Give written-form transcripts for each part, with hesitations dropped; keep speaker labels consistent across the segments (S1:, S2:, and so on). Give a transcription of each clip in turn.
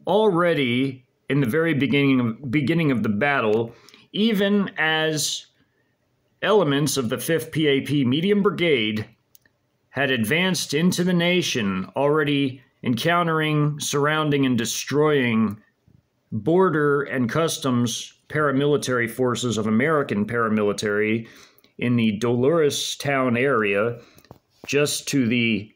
S1: already in the very beginning of the battle, even as elements of the 5th PAP Medium Brigade had advanced into the nation, already encountering, surrounding, and destroying border and customs paramilitary forces of American paramilitary in the Dolores town area, just to the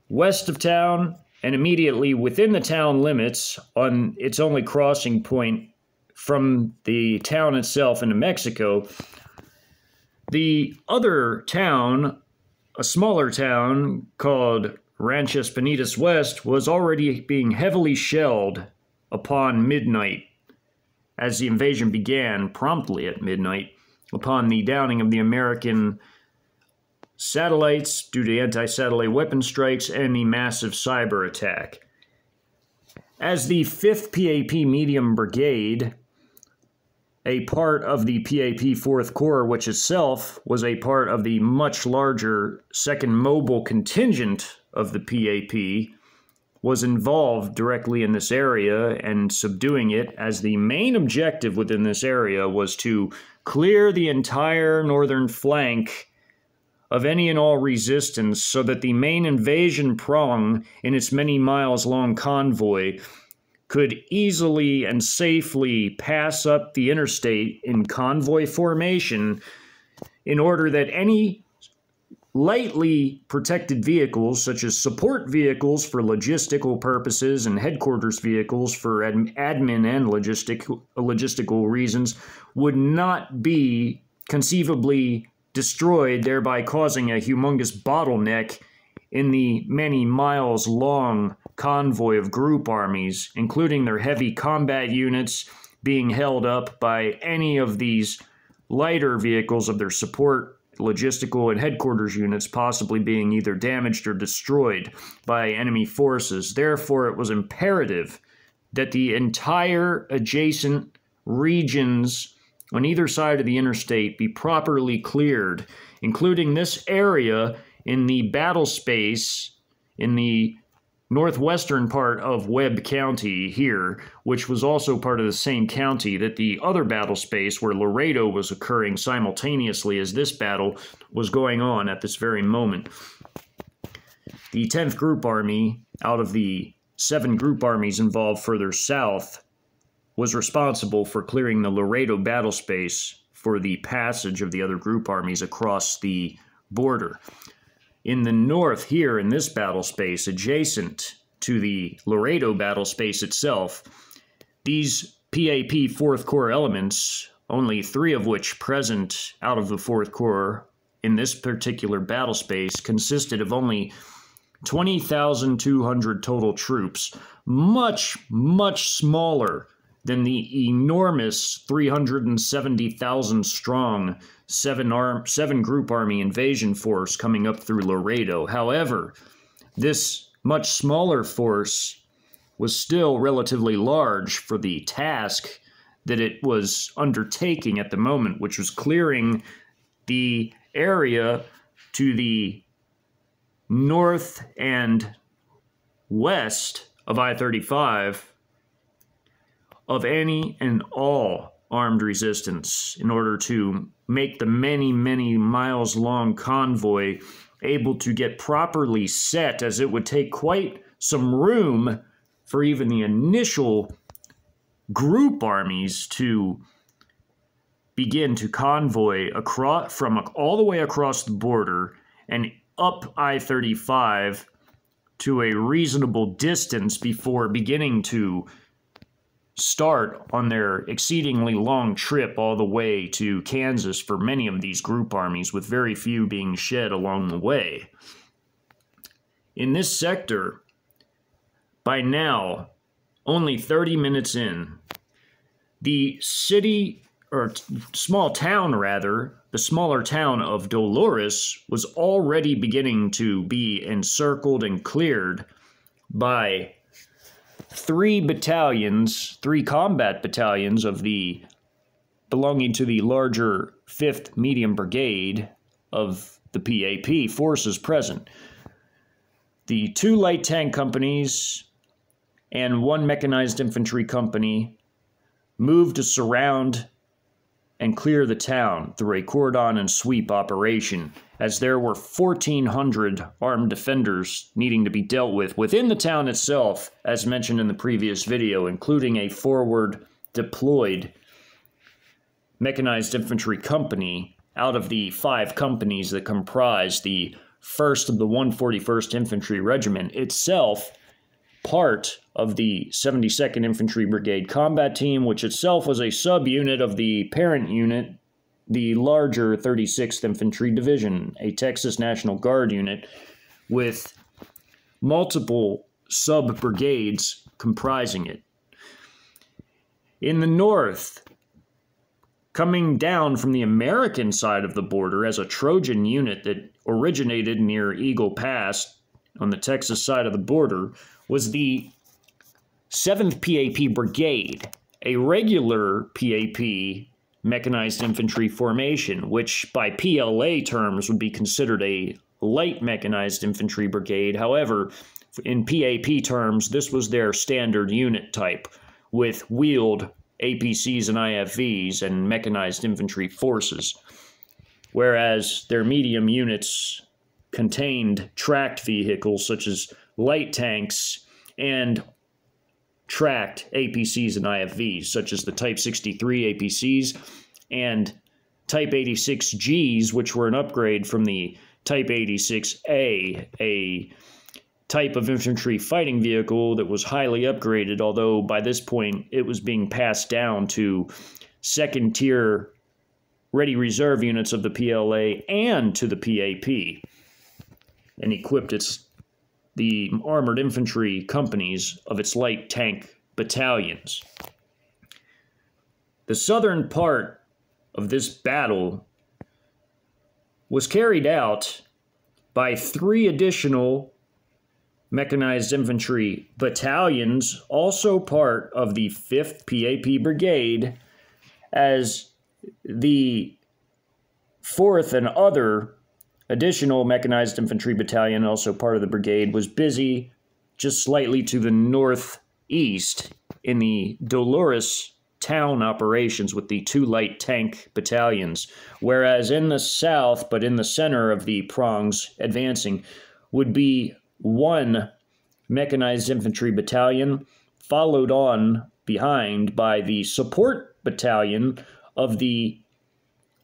S1: west of town and immediately within the town limits on its only crossing point from the town itself into Mexico. The other town, a smaller town called Ranchas Penitas West, was already being heavily shelled upon midnight as the invasion began, promptly at midnight, upon the downing of the American satellites due to anti-satellite weapon strikes and the massive cyber attack. As the 5th PAP Medium Brigade, a part of the PAP 4th Corps, which itself was a part of the much larger 2nd Mobile Contingent of the PAP, was involved directly in this area and subduing it, as the main objective within this area was to clear the entire northern flank of any and all resistance so that the main invasion prong in its many miles long convoy could easily and safely pass up the interstate in convoy formation in order that any lightly protected vehicles, such as support vehicles for logistical purposes and headquarters vehicles for admin and logistical reasons, would not be conceivably destroyed, thereby causing a humongous bottleneck in the many miles long convoy of group armies, including their heavy combat units being held up by any of these lighter vehicles of their support, logistical, and headquarters units possibly being either damaged or destroyed by enemy forces. Therefore, it was imperative that the entire adjacent regions on either side of the interstate be properly cleared, including this area in the battle space in the northwestern part of Webb County here, which was also part of the same county that the other battle space where Loredo was occurring simultaneously as this battle was going on at this very moment. The 10th Group Army, out of the 7 group armies involved further south, was responsible for clearing the Loredo battle space for the passage of the other group armies across the border. In the north here in this battle space, adjacent to the Loredo battle space itself, these PAP 4th Corps elements, only 3 of which present out of the 4th Corps in this particular battle space, consisted of only 20,200 total troops, much, much smaller than the enormous 370,000 strong 7 group army invasion force coming up through Loredo. However, this much smaller force was still relatively large for the task that it was undertaking at the moment, which was clearing the area to the north and west of I-35 of any and all armed resistance in order to make the many, many miles long convoy able to get properly set, as it would take quite some room for even the initial group armies to begin to convoy across from all the way across the border and up I-35 to a reasonable distance before beginning to start on their exceedingly long trip all the way to Kansas for many of these group armies, with very few being shed along the way. In this sector, by now, only 30 minutes in, the city, or small town rather, the smaller town of Dolores was already beginning to be encircled and cleared by 3 battalions, 3 combat battalions of the belonging to the larger 5th Medium Brigade of the PAP forces present. The 2 light tank companies and one mechanized infantry company moved to surround and clear the town through a cordon and sweep operation, as there were 1,400 armed defenders needing to be dealt with within the town itself, as mentioned in the previous video, including a forward deployed mechanized infantry company out of the 5 companies that comprise the 1st of the 141st Infantry Regiment, itself part of the 72nd Infantry Brigade Combat Team, which itself was a subunit of the parent unit, the larger 36th Infantry Division, a Texas National Guard unit with multiple sub-brigades comprising it. In the north, coming down from the American side of the border as a Trojan unit that originated near Eagle Pass on the Texas side of the border, was the 7th PAP Brigade, a regular PAP mechanized infantry formation, which by PLA terms would be considered a light mechanized infantry brigade. However, in PAP terms, this was their standard unit type, with wheeled APCs and IFVs and mechanized infantry forces, whereas their medium units contained tracked vehicles such as light tanks and tracked APCs and IFVs, such as the Type 63 APCs and Type 86Gs, which were an upgrade from the Type 86A, a type of infantry fighting vehicle that was highly upgraded, although by this point it was being passed down to second-tier ready reserve units of the PLA and to the PAP, and equipped the armored infantry companies of its light tank battalions. The southern part of this battle was carried out by 3 additional mechanized infantry battalions, also part of the 5th PAP Brigade, as the 4th and other additional mechanized infantry battalion, also part of the brigade, was busy just slightly to the northeast in the Dolores town operations with the 2 light tank battalions, whereas in the south, but in the center of the prongs advancing, would be 1 mechanized infantry battalion, followed on behind by the support battalion of the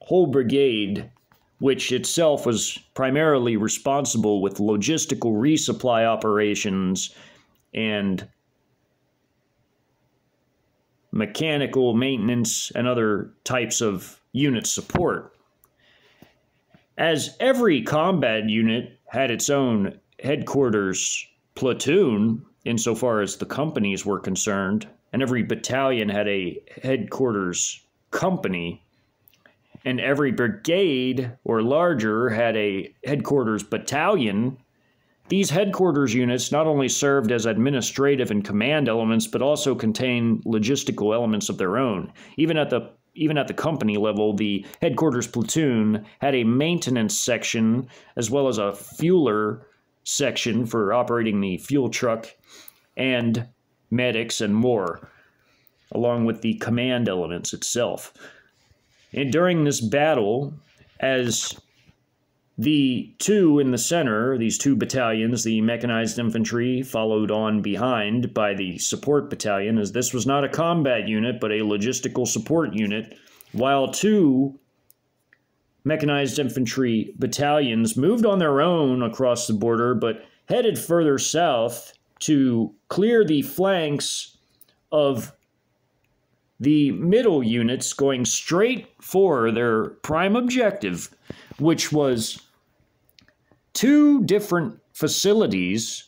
S1: whole brigade, which itself was primarily responsible with logistical resupply operations and mechanical maintenance and other types of unit support. As every combat unit had its own headquarters platoon, insofar as the companies were concerned, and every battalion had a headquarters company, and every brigade or larger had a headquarters battalion, these headquarters units not only served as administrative and command elements, but also contained logistical elements of their own. Even at the company level, the headquarters platoon had a maintenance section as well as a fueler section for operating the fuel truck and medics and more, along with the command elements itself. And during this battle, as the 2 in the center, these 2 battalions, the mechanized infantry, followed on behind by the support battalion, as this was not a combat unit, but a logistical support unit, while 2 mechanized infantry battalions moved on their own across the border, but headed further south to clear the flanks of the middle units, going straight for their prime objective, which was 2 different facilities,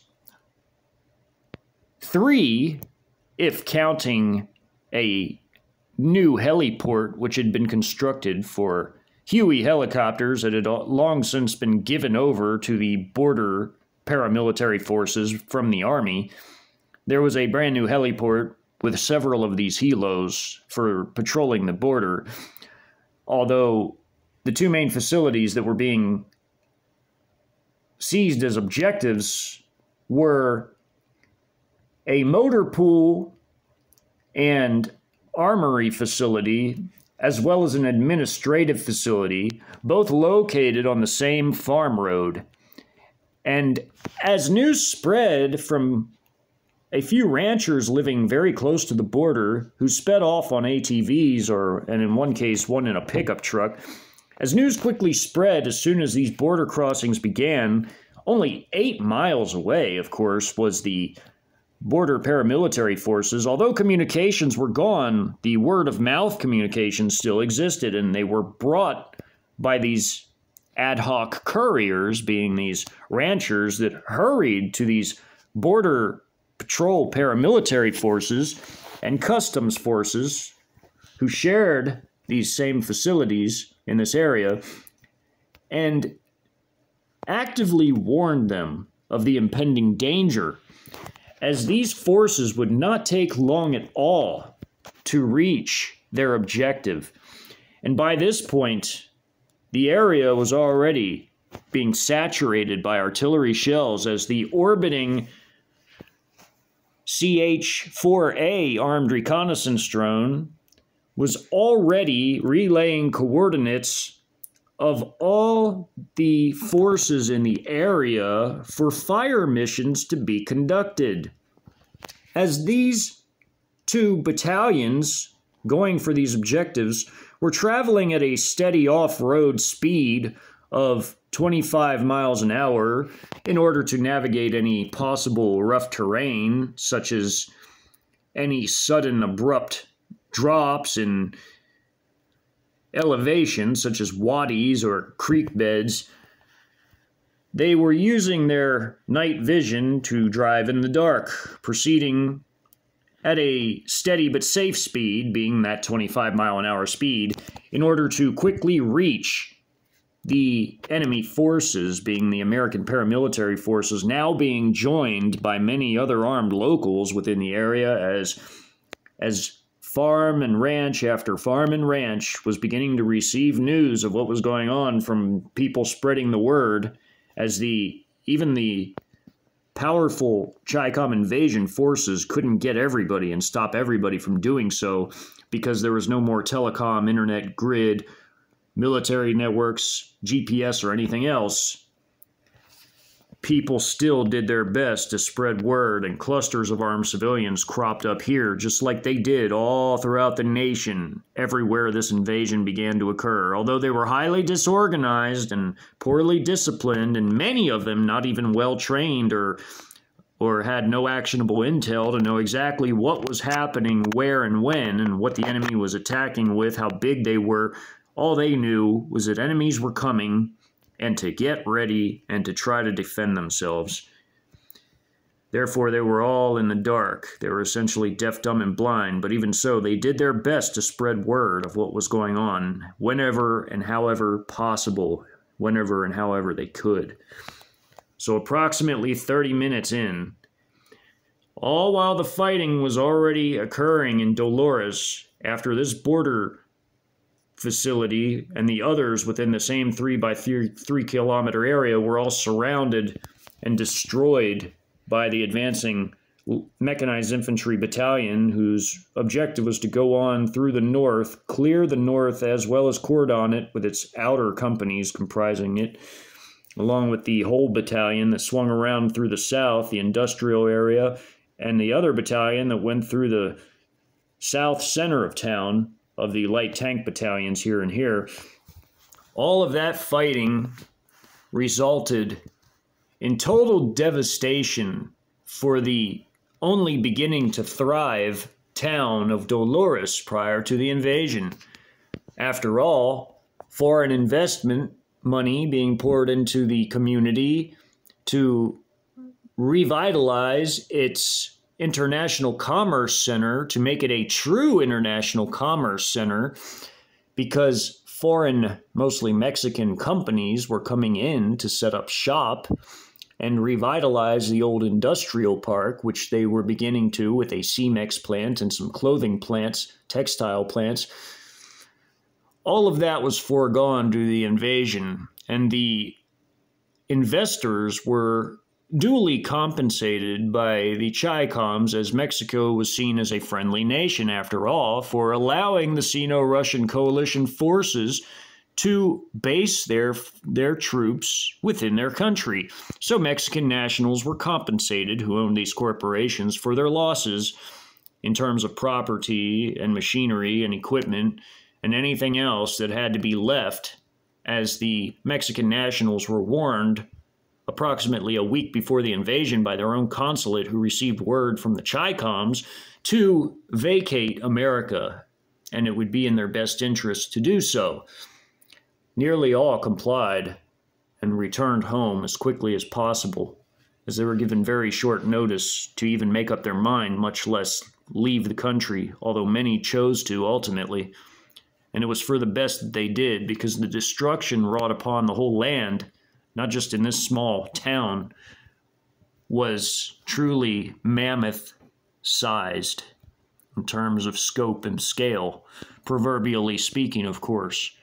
S1: 3 if counting a new heliport which had been constructed for Huey helicopters that had long since been given over to the border paramilitary forces from the Army. There was a brand new heliport with several of these helos for patrolling the border, although the 2 main facilities that were being seized as objectives were a motor pool and armory facility, as well as an administrative facility, both located on the same farm road. And as news spread from a few ranchers living very close to the border who sped off on ATVs, and in one case, one in a pickup truck, as news quickly spread as soon as these border crossings began, only 8 miles away, of course, was the border paramilitary forces. Although communications were gone, the word-of-mouth communications still existed, and they were brought by these ad hoc couriers, being these ranchers that hurried to these border patrol paramilitary forces and customs forces who shared these same facilities in this area and actively warned them of the impending danger, as these forces would not take long at all to reach their objective. And by this point, the area was already being saturated by artillery shells as the orbiting CH-4A armed reconnaissance drone was already relaying coordinates of all the forces in the area for fire missions to be conducted. As these two battalions going for these objectives were traveling at a steady off-road speed of 25 miles an hour in order to navigate any possible rough terrain, such as any sudden abrupt drops in elevation, such as wadis or creek beds. They were using their night vision to drive in the dark, proceeding at a steady but safe speed, being that 25 mile an hour speed, in order to quickly reach the enemy forces, being the American paramilitary forces, now being joined by many other armed locals within the area as farm and ranch after farm and ranch was beginning to receive news of what was going on from people spreading the word, as even the powerful Chi-Com invasion forces couldn't get everybody and stop everybody from doing so because there was no more telecom, internet, grid, military networks, GPS, or anything else. People still did their best to spread word, and clusters of armed civilians cropped up here, just like they did all throughout the nation, everywhere this invasion began to occur. Although they were highly disorganized and poorly disciplined, and many of them not even well-trained or had no actionable intel to know exactly what was happening, where and when, and what the enemy was attacking with, how big they were. All they knew was that enemies were coming, and to get ready and to try to defend themselves. Therefore, they were all in the dark. They were essentially deaf, dumb, and blind, but even so, they did their best to spread word of what was going on whenever and however possible, whenever and however they could. So approximately 30 minutes in, all while the fighting was already occurring in Dolores, after this border facility and the others within the same 3 by 3 kilometer area were all surrounded and destroyed by the advancing mechanized infantry battalion, whose objective was to go on through the north, clear the north, as well as cordon it with its outer companies comprising it, along with the whole battalion that swung around through the south, the industrial area, and the other battalion that went through the south center of town, of the light tank battalions here and here. All of that fighting resulted in total devastation for the only beginning to thrive town of Dolores prior to the invasion. After all, foreign investment money being poured into the community to revitalize its international commerce center, to make it a true international commerce center, because foreign, mostly Mexican companies were coming in to set up shop and revitalize the old industrial park, which they were beginning to with a Cemex plant and some clothing plants, textile plants. All of that was foregone due to the invasion, and the investors were duly compensated by the Chi-Coms, as Mexico was seen as a friendly nation after all, for allowing the Sino-Russian coalition forces to base their troops within their country. So Mexican nationals were compensated, who owned these corporations, for their losses in terms of property and machinery and equipment and anything else that had to be left, as the Mexican nationals were warned approximately a week before the invasion by their own consulate, who received word from the Chi-Coms to vacate America, and it would be in their best interest to do so. Nearly all complied and returned home as quickly as possible, as they were given very short notice to even make up their mind, much less leave the country, although many chose to ultimately. And it was for the best that they did, because the destruction wrought upon the whole land, not just in this small town, was truly mammoth-sized in terms of scope and scale, proverbially speaking, of course.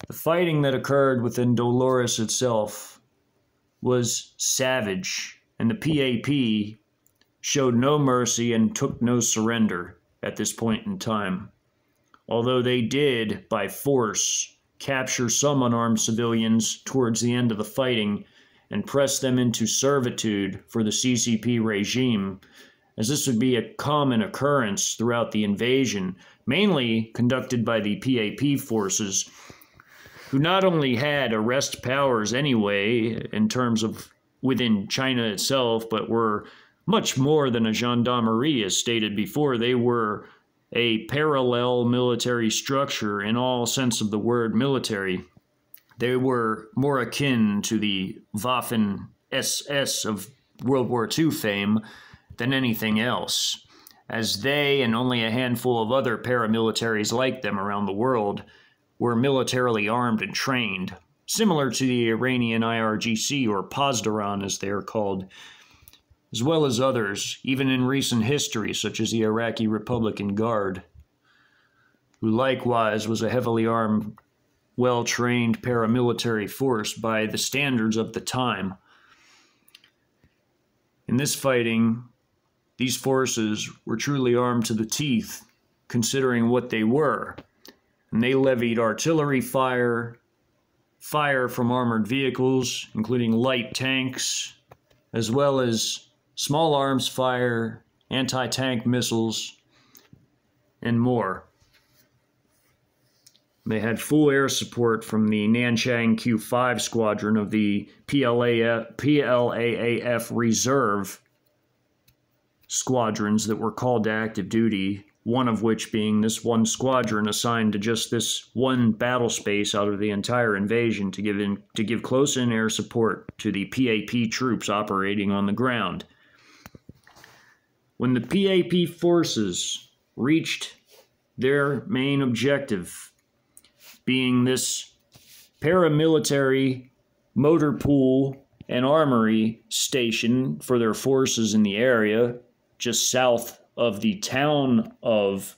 S1: The fighting that occurred within Dolores itself was savage, and the PAP showed no mercy and took no surrender at this point in time. Although they did, by force, capture some unarmed civilians towards the end of the fighting and press them into servitude for the CCP regime, as this would be a common occurrence throughout the invasion, mainly conducted by the PAP forces, who not only had arrest powers anyway in terms of within China itself, but were much more than a gendarmerie, as stated before. They were a parallel military structure in all sense of the word military. They were more akin to the Waffen-SS of World War II fame than anything else, as they and only a handful of other paramilitaries like them around the world were militarily armed and trained, similar to the Iranian IRGC, or Pasdaran as they are called, as well as others, even in recent history, such as the Iraqi Republican Guard, who likewise was a heavily armed, well-trained paramilitary force by the standards of the time. In this fighting, these forces were truly armed to the teeth, considering what they were, and they levied artillery fire, fire from armored vehicles, including light tanks, as well as small arms fire, anti-tank missiles, and more. They had full air support from the Nanchang Q-5 squadron of the PLAAF Reserve squadrons that were called to active duty, one of which being this one squadron assigned to just this one battle space out of the entire invasion to give close-in air support to the PAP troops operating on the ground. When the PAP forces reached their main objective, being this paramilitary motor pool and armory station for their forces in the area, just south of the town of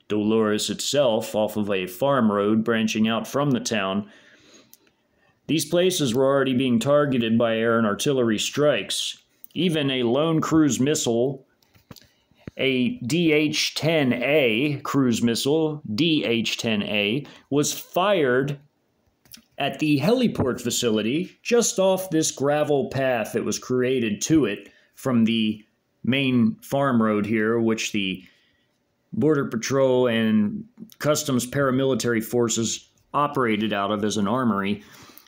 S1: Dolores itself, off of a farm road branching out from the town, these places were already being targeted by air and artillery strikes. Even a lone cruise missile, a DH-10A cruise missile, DH-10A, was fired at the heliport facility just off this gravel path that was created to it from the main farm road here, which the Border Patrol and Customs paramilitary forces operated out of as an armory.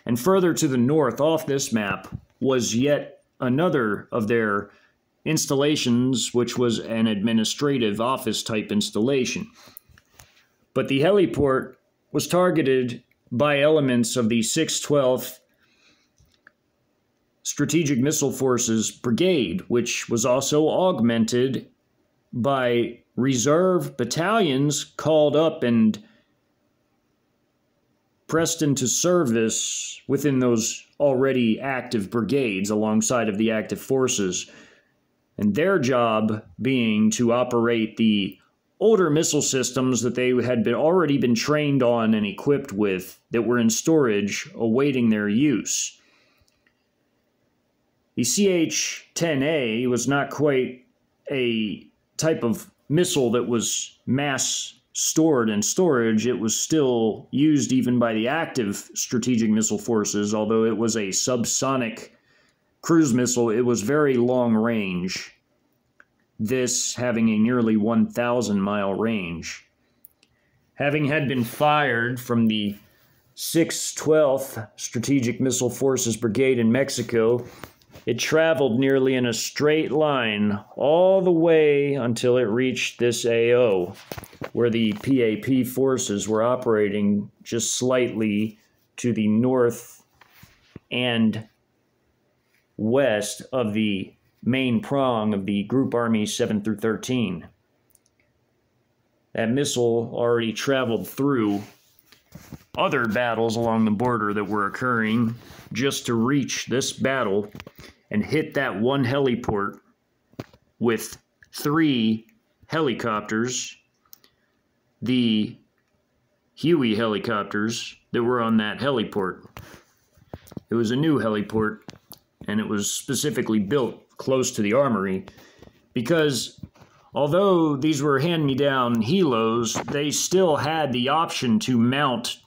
S1: And further to the north off this map was yet another of their installations, which was an administrative office type installation. But the heliport was targeted by elements of the 612th Strategic Missile Forces Brigade, which was also augmented by reserve battalions called up and pressed into service within those already active brigades alongside of the active forces, and their job being to operate the older missile systems that they had already been trained on and equipped with that were in storage awaiting their use. The CH-10A was not quite a type of missile that was mass stored in storage. It was still used even by the active strategic missile forces, although it was a subsonic cruise missile. It was very long range, this having a nearly 1,000-mile range. Having had been fired from the 612th Strategic Missile Forces Brigade in Mexico, it traveled nearly in a straight line all the way until it reached this AO, where the PAP forces were operating just slightly to the north and west of the main prong of the Group Armies 7 through 13. That missile already traveled through other battles along the border that were occurring just to reach this battle and hit that one heliport with 3 helicopters, the Huey helicopters that were on that heliport. It was a new heliport, and it was specifically built close to the armory because although these were hand-me-down helos, they still had the option to mount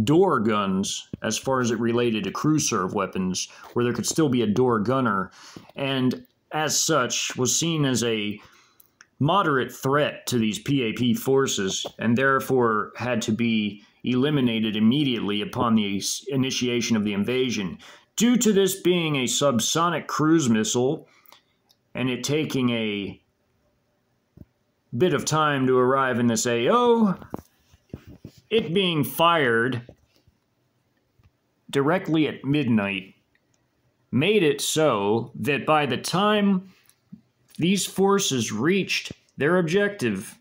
S1: door guns as far as it related to crew serve weapons, where there could still be a door gunner, and as such was seen as a moderate threat to these PAP forces, and therefore had to be eliminated immediately upon the initiation of the invasion. Due to this being a subsonic cruise missile, and it taking a bit of time to arrive in this AO, it being fired directly at midnight made it so that by the time these forces reached their objective,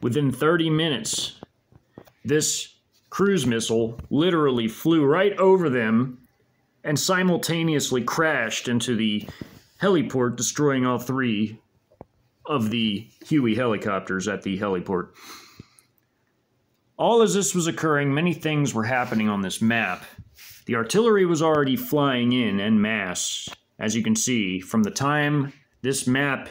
S1: within 30 minutes, this cruise missile literally flew right over them and simultaneously crashed into the heliport, destroying all 3 of the Huey helicopters at the heliport. All as this was occurring, many things were happening on this map. The artillery was already flying in en masse, as you can see, from the time this map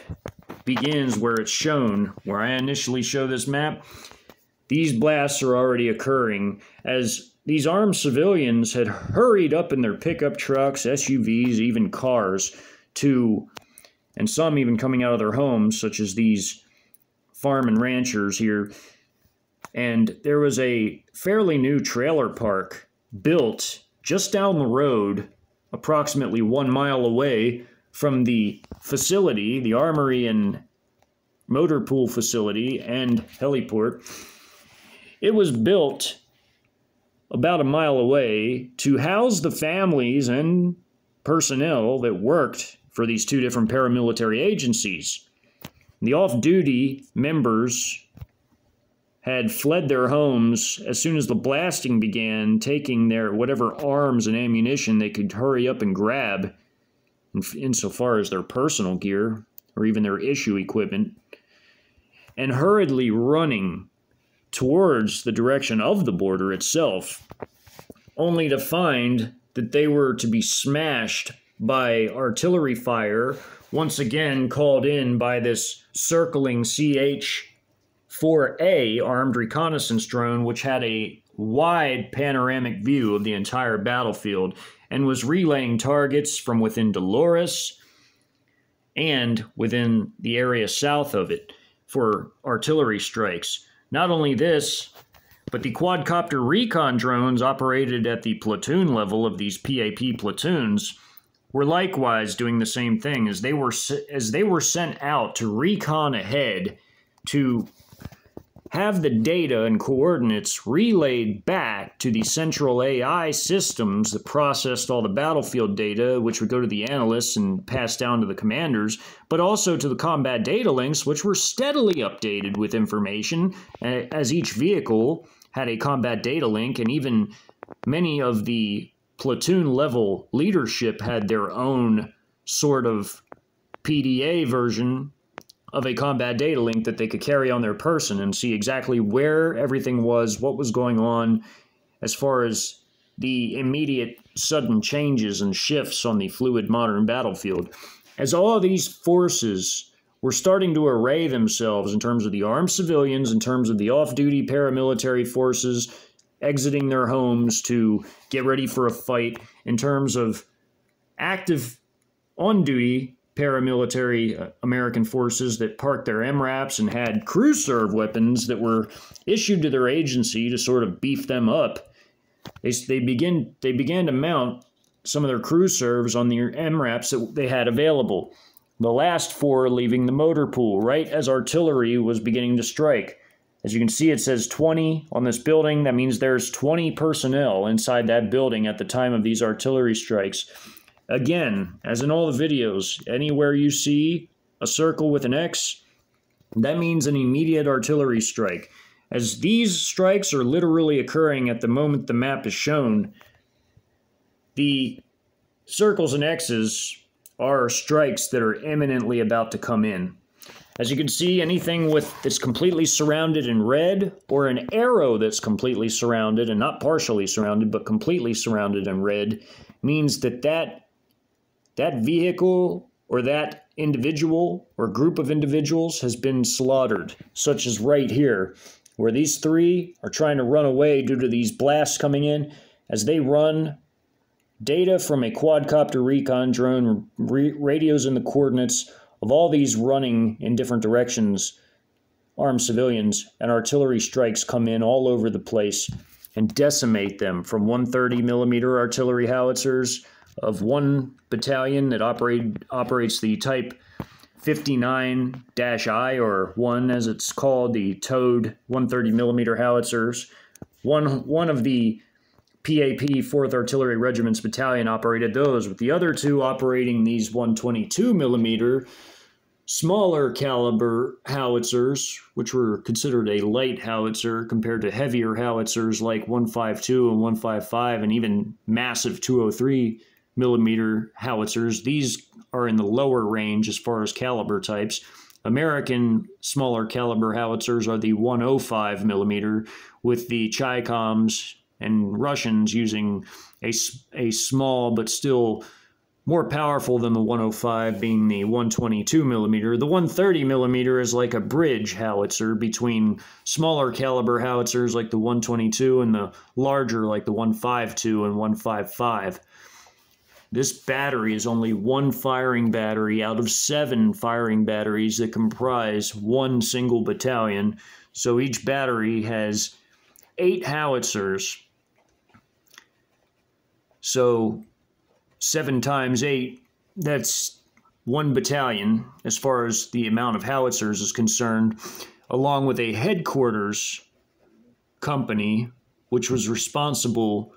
S1: begins where it's shown, where I initially show this map, these blasts are already occurring as these armed civilians had hurried up in their pickup trucks, SUVs, even cars, and some even coming out of their homes, such as these farm and ranchers here. And there was a fairly new trailer park built just down the road, approximately 1 mile away from the facility, the armory and motor pool facility and heliport. It was built about a mile away to house the families and personnel that worked for these 2 different paramilitary agencies. The off-duty members had fled their homes as soon as the blasting began, taking their whatever arms and ammunition they could hurry up and grab, insofar as their personal gear or even their issue equipment, and hurriedly running towards the direction of the border itself, only to find that they were to be smashed by artillery fire, once again called in by this circling CH-4A armed reconnaissance drone, which had a wide panoramic view of the entire battlefield and was relaying targets from within Dolores and within the area south of it for artillery strikes. Not only this, but the quadcopter recon drones operated at the platoon level of these PAP platoons were likewise doing the same thing, as they were sent out to recon ahead to have the data and coordinates relayed back to the central AI systems that processed all the battlefield data, which would go to the analysts and pass down to the commanders, but also to the combat data links, which were steadily updated with information as each vehicle had a combat data link, and even many of the platoon level leadership had their own sort of PDA version of a combat data link that they could carry on their person and see exactly where everything was, what was going on as far as the immediate sudden changes and shifts on the fluid modern battlefield. As all of these forces were starting to array themselves in terms of the armed civilians, in terms of the off-duty paramilitary forces exiting their homes to get ready for a fight, in terms of active on-duty paramilitary American forces that parked their MRAPs and had crew serve weapons that were issued to their agency to sort of beef them up. They began to mount some of their crew serves on the MRAPs that they had available. The last 4 leaving the motor pool right as artillery was beginning to strike. As you can see, it says 20 on this building. That means there's 20 personnel inside that building at the time of these artillery strikes. Again, as in all the videos, anywhere you see a circle with an X, that means an immediate artillery strike. As these strikes are literally occurring at the moment the map is shown, the circles and X's are strikes that are imminently about to come in. As you can see, anything that's completely surrounded in red, or an arrow that's completely surrounded, and not partially surrounded, but completely surrounded in red, means that that vehicle or that individual or group of individuals has been slaughtered, such as right here, where these 3 are trying to run away due to these blasts coming in. As they run, data from a quadcopter recon drone radios in the coordinates of all these running in different directions, armed civilians, and artillery strikes come in all over the place and decimate them, from 130mm artillery howitzers of one battalion that operates the type 59-I, or 1 as it's called, the towed 130mm howitzers. One of the PAP 4th Artillery Regiment's battalion operated those, with the other 2 operating these 122mm smaller caliber howitzers, which were considered a light howitzer compared to heavier howitzers like 152 and 155, and even massive 203mm howitzers. These are in the lower range as far as caliber types. American smaller caliber howitzers are the 105mm, with the Chi-Coms and Russians using a small but still more powerful than the 105 being the 122mm. The 130mm is like a bridge howitzer between smaller caliber howitzers like the 122 and the larger like the 152 and 155. This battery is only 1 firing battery out of 7 firing batteries that comprise 1 single battalion. So each battery has 8 howitzers. So 7 times 8, that's 1 battalion as far as the amount of howitzers is concerned, along with a headquarters company, which was responsible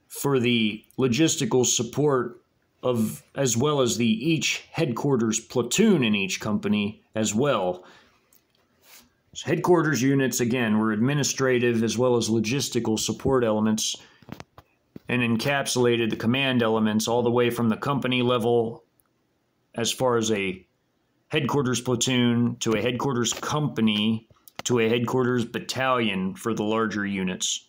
S1: for the logistical support of, as well as the each headquarters platoon in each company as well. So headquarters units, again, were administrative as well as logistical support elements, and encapsulated the command elements all the way from the company level as far as a headquarters platoon to a headquarters company to a headquarters battalion for the larger units.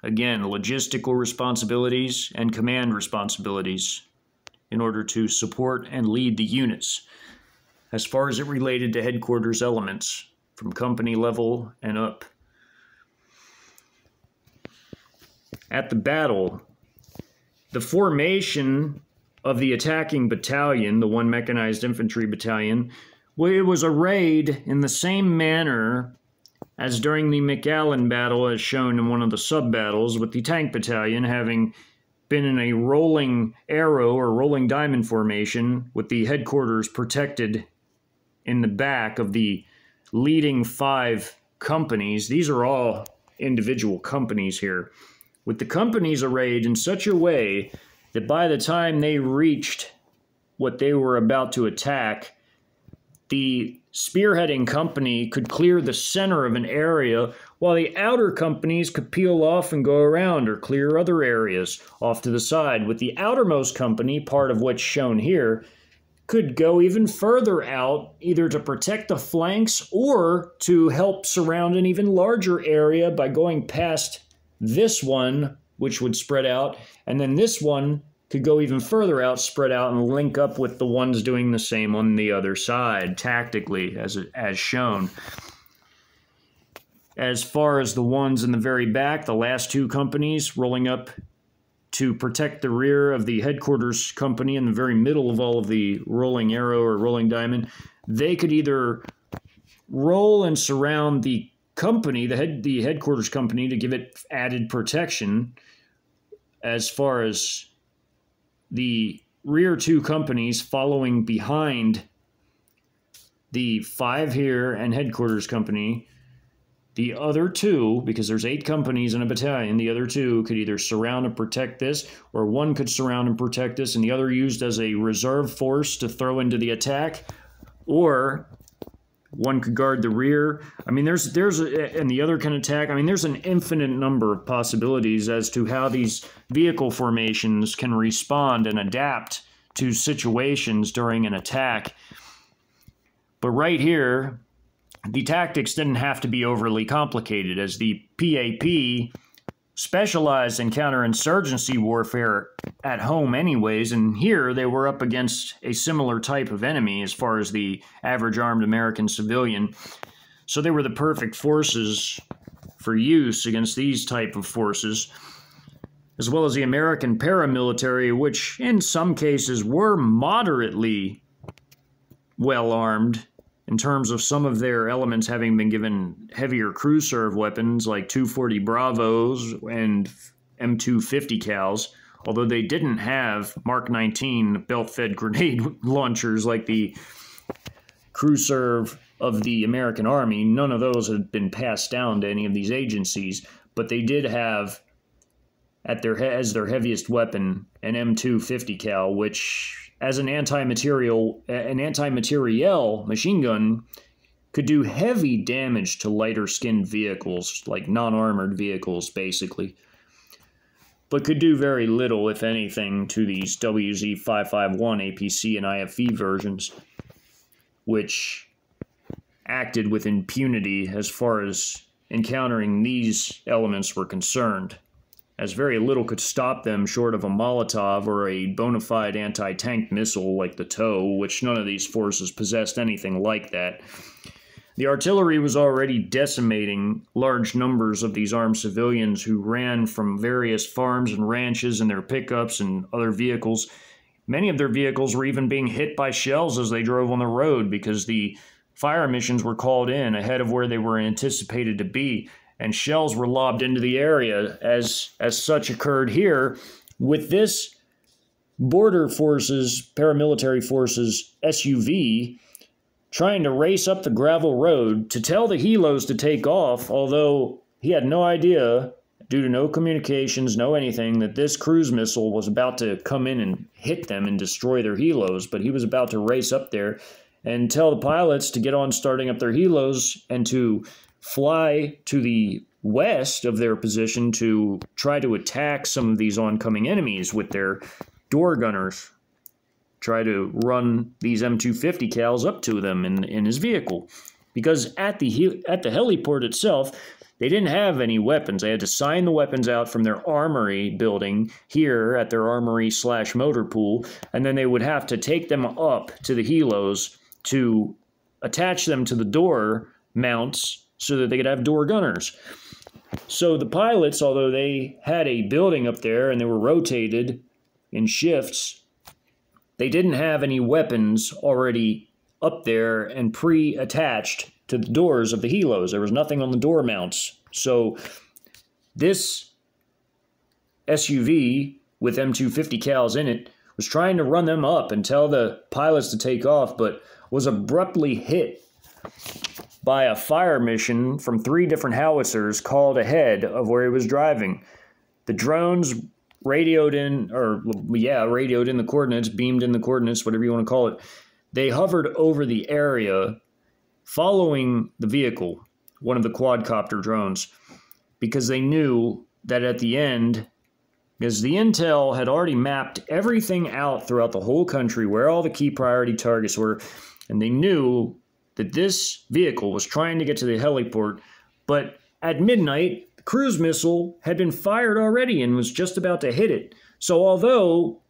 S1: Again, logistical responsibilities and command responsibilities in order to support and lead the units as far as it related to headquarters elements from company level and up. At the battle, the formation of the attacking battalion, the 1 Mechanized Infantry Battalion, well, it was arrayed in the same manner as during the McAllen battle as shown in one of the sub-battles, with the tank battalion having been in a rolling arrow or rolling diamond formation with the headquarters protected in the back of the leading 5 companies. These are all individual companies here, with the companies arrayed in such a way that by the time they reached what they were about to attack, the spearheading company could clear the center of an area, while the outer companies could peel off and go around or clear other areas off to the side, with the outermost company, part of what's shown here, could go even further out, either to protect the flanks or to help surround an even larger area by going past this one which would spread out, and then this one could go even further out, spread out, and link up with the ones doing the same on the other side, tactically, as shown. As far as the ones in the very back, the last two companies rolling up to protect the rear of the headquarters company in the very middle of all of the rolling arrow or rolling diamond, they could either roll and surround the company, the headquarters company, to give it added protection. As far as the rear two companies following behind the 5 here and headquarters company, the other 2, because there's 8 companies in a battalion, the other 2 could either surround and protect this, or one could surround and protect this, and the other used as a reserve force to throw into the attack, or one could guard the rear. I mean, and the other can attack. I mean, there's an infinite number of possibilities as to how these vehicle formations can respond and adapt to situations during an attack. But right here, the tactics didn't have to be overly complicated, as the PAP specialized in counterinsurgency warfare at home anyways, and here they were up against a similar type of enemy as far as the average armed American civilian. So they were the perfect forces for use against these type of forces, as well as the American paramilitary, which in some cases were moderately well armed, in terms of some of their elements having been given heavier crew serve weapons like 240 Bravos and M250 cals, although they didn't have Mark 19 belt-fed grenade launchers like the crew serve of the American Army. None of those had been passed down to any of these agencies, but they did have as their heaviest weapon an M250 cal, which as an anti-material machine gun could do heavy damage to lighter-skinned vehicles, like non-armored vehicles, basically, but could do very little, if anything, to these WZ-551 APC and IFV versions, which acted with impunity as far as encountering these elements were concerned, as very little could stop them short of a Molotov or a bona fide anti-tank missile like the TOW, which none of these forces possessed anything like that. The artillery was already decimating large numbers of these armed civilians who ran from various farms and ranches in their pickups and other vehicles. Many of their vehicles were even being hit by shells as they drove on the road because the fire missions were called in ahead of where they were anticipated to be, and shells were lobbed into the area, as such occurred here with this border forces, paramilitary forces SUV trying to race up the gravel road to tell the helos to take off, although he had no idea, due to no communications, no anything, that this cruise missile was about to come in and hit them and destroy their helos. But he was about to race up there and tell the pilots to get on starting up their helos and to fly to the west of their position to try to attack some of these oncoming enemies with their door gunners. Try to run these M250 cals up to them in his vehicle. Because at the heliport itself, they didn't have any weapons. They had to sign the weapons out from their armory building here at their armory/motor pool, and then they would have to take them up to the helos to attach them to the door mounts so that they could have door gunners. So the pilots, although they had a building up there and they were rotated in shifts, they didn't have any weapons already up there and pre-attached to the doors of the helos. There was nothing on the door mounts. So this SUV with M250 cals in it was trying to run them up and tell the pilots to take off, but was abruptly hit by a fire mission from 3 different howitzers called ahead of where he was driving. The drones radioed in the coordinates, beamed in the coordinates, whatever you want to call it. They hovered over the area following the vehicle, one of the quadcopter drones, because they knew that at the end, because the intel had already mapped everything out throughout the whole country, where all the key priority targets were, and they knew that this vehicle was trying to get to the heliport, but at midnight, cruise missile had been fired already and was just about to hit it. So although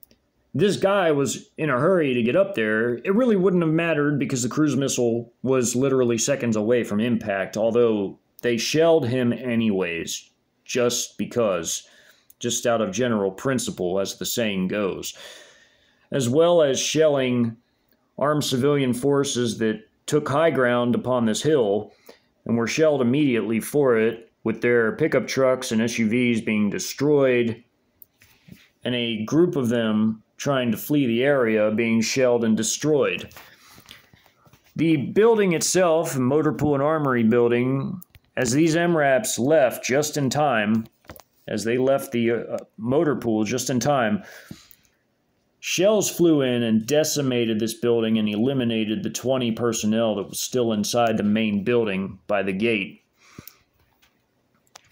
S1: this guy was in a hurry to get up there, it really wouldn't have mattered because the cruise missile was literally seconds away from impact, although they shelled him anyways, just because, just out of general principle, as the saying goes, as well as shelling armed civilian forces that took high ground upon this hill and were shelled immediately for it, with their pickup trucks and SUVs being destroyed, and a group of them trying to flee the area being shelled and destroyed. The building itself, motor pool and armory building, as these MRAPs left just in time, as they left the motor pool just in time, shells flew in and decimated this building and eliminated the 20 personnel that was still inside the main building by the gate.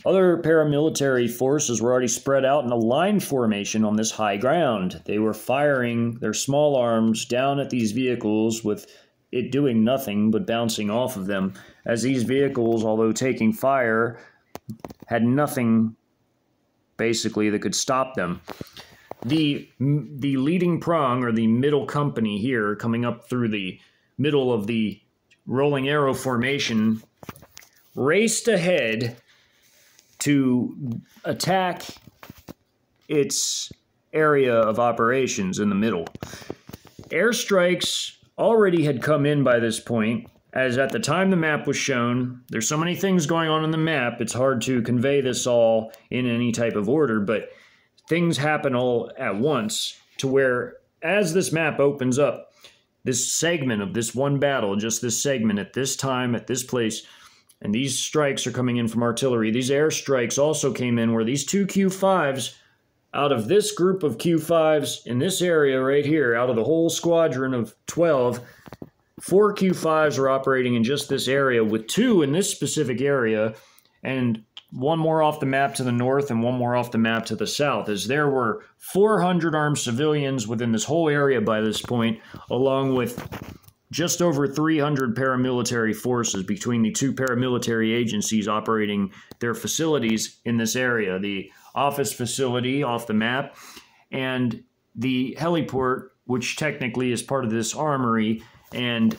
S1: Other paramilitary forces were already spread out in a line formation on this high ground. They were firing their small arms down at these vehicles, with it doing nothing but bouncing off of them, as these vehicles, although taking fire, had nothing basically that could stop them. The leading prong, or the middle company here, coming up through the middle of the rolling arrow formation, raced ahead to attack its area of operations in the middle. Airstrikes already had come in by this point, as at the time the map was shown, there's so many things going on in the map, it's hard to convey this all in any type of order, but things happen all at once, to where, as this map opens up, this segment of this one battle, just this segment at this time, at this place, and these strikes are coming in from artillery. These airstrikes also came in where these two Q5s, out of this group of Q5s in this area right here, out of the whole squadron of 12, 4 Q5s are operating in just this area, with 2 in this specific area, and 1 more off the map to the north and 1 more off the map to the south, as there were 400 armed civilians within this whole area by this point, along with just over 300 paramilitary forces between the 2 paramilitary agencies operating their facilities in this area, the office facility off the map and the heliport, which technically is part of this armory, and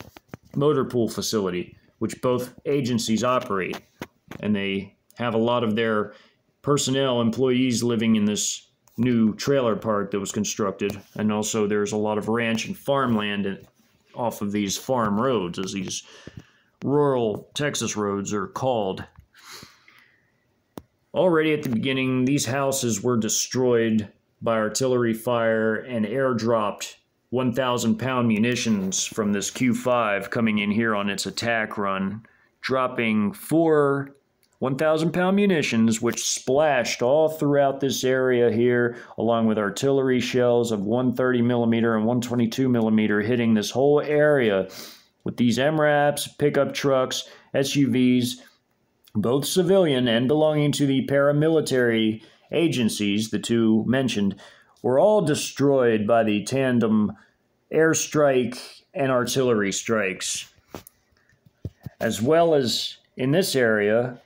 S1: motor pool facility, which both agencies operate. And they have a lot of their personnel, employees, living in this new trailer park that was constructed. And also there's a lot of ranch and farmland off of these farm roads, as these rural Texas roads are called. Already at the beginning, these houses were destroyed by artillery fire and airdropped 1,000-pound munitions from this Q5 coming in here on its attack run, dropping 4 1,000-pound munitions, which splashed all throughout this area here, along with artillery shells of 130mm and 122mm hitting this whole area with these MRAPs, pickup trucks, SUVs, both civilian and belonging to the paramilitary agencies, the 2 mentioned, were all destroyed by the tandem airstrike and artillery strikes. As well as in this area,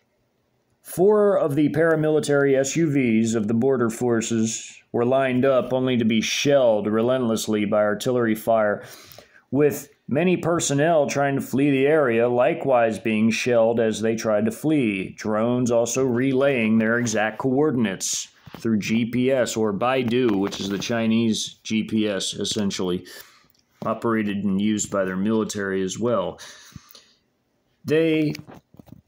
S1: 4 of the paramilitary SUVs of the border forces were lined up only to be shelled relentlessly by artillery fire, with many personnel trying to flee the area likewise being shelled as they tried to flee. Drones also relaying their exact coordinates through GPS, or Baidu, which is the Chinese GPS, essentially, operated and used by their military as well.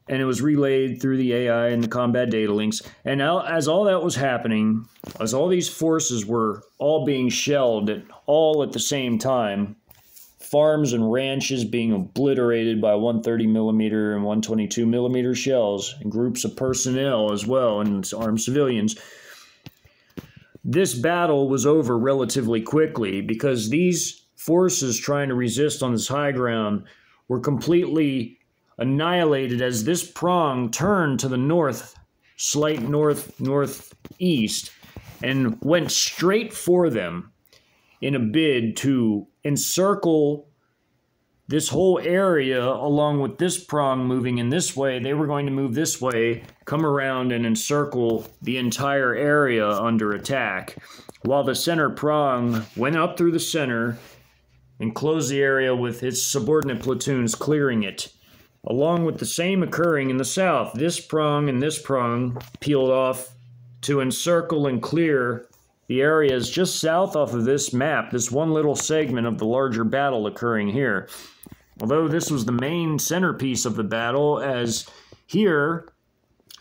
S1: And it was relayed through the AI and the combat data links. And now, as all that was happening, as all these forces were all being shelled all at the same time, farms and ranches being obliterated by 130mm and 122mm shells, and groups of personnel as well, and armed civilians, this battle was over relatively quickly, because these forces trying to resist on this high ground were completely annihilated as this prong turned to the north, slight northeast, and went straight for them in a bid to encircle this whole area, along with this prong moving in this way, they were going to move this way, come around and encircle the entire area under attack, while the center prong went up through the center and closed the area with its subordinate platoons clearing it. Along with the same occurring in the south, this prong and this prong peeled off to encircle and clear the areas just south off of this map, this one little segment of the larger battle occurring here. Although this was the main centerpiece of the battle, as here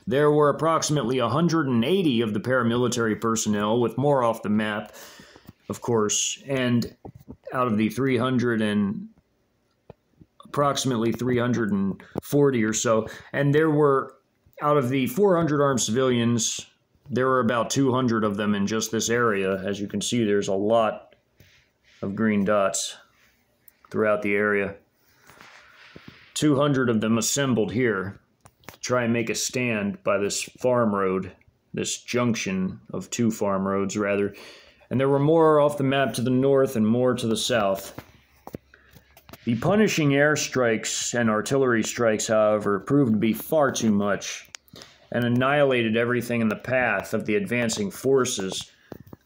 S1: there were approximately 180 of the paramilitary personnel, with more off the map, of course, and out of the approximately 340 or so, and there were, out of the 400 armed civilians, there were about 200 of them in just this area. As you can see, there's a lot of green dots throughout the area. 200 of them assembled here to try and make a stand by this farm road, this junction of two farm roads, rather. And there were more off the map to the north and more to the south. The punishing airstrikes and artillery strikes, however, proved to be far too much and annihilated everything in the path of the advancing forces,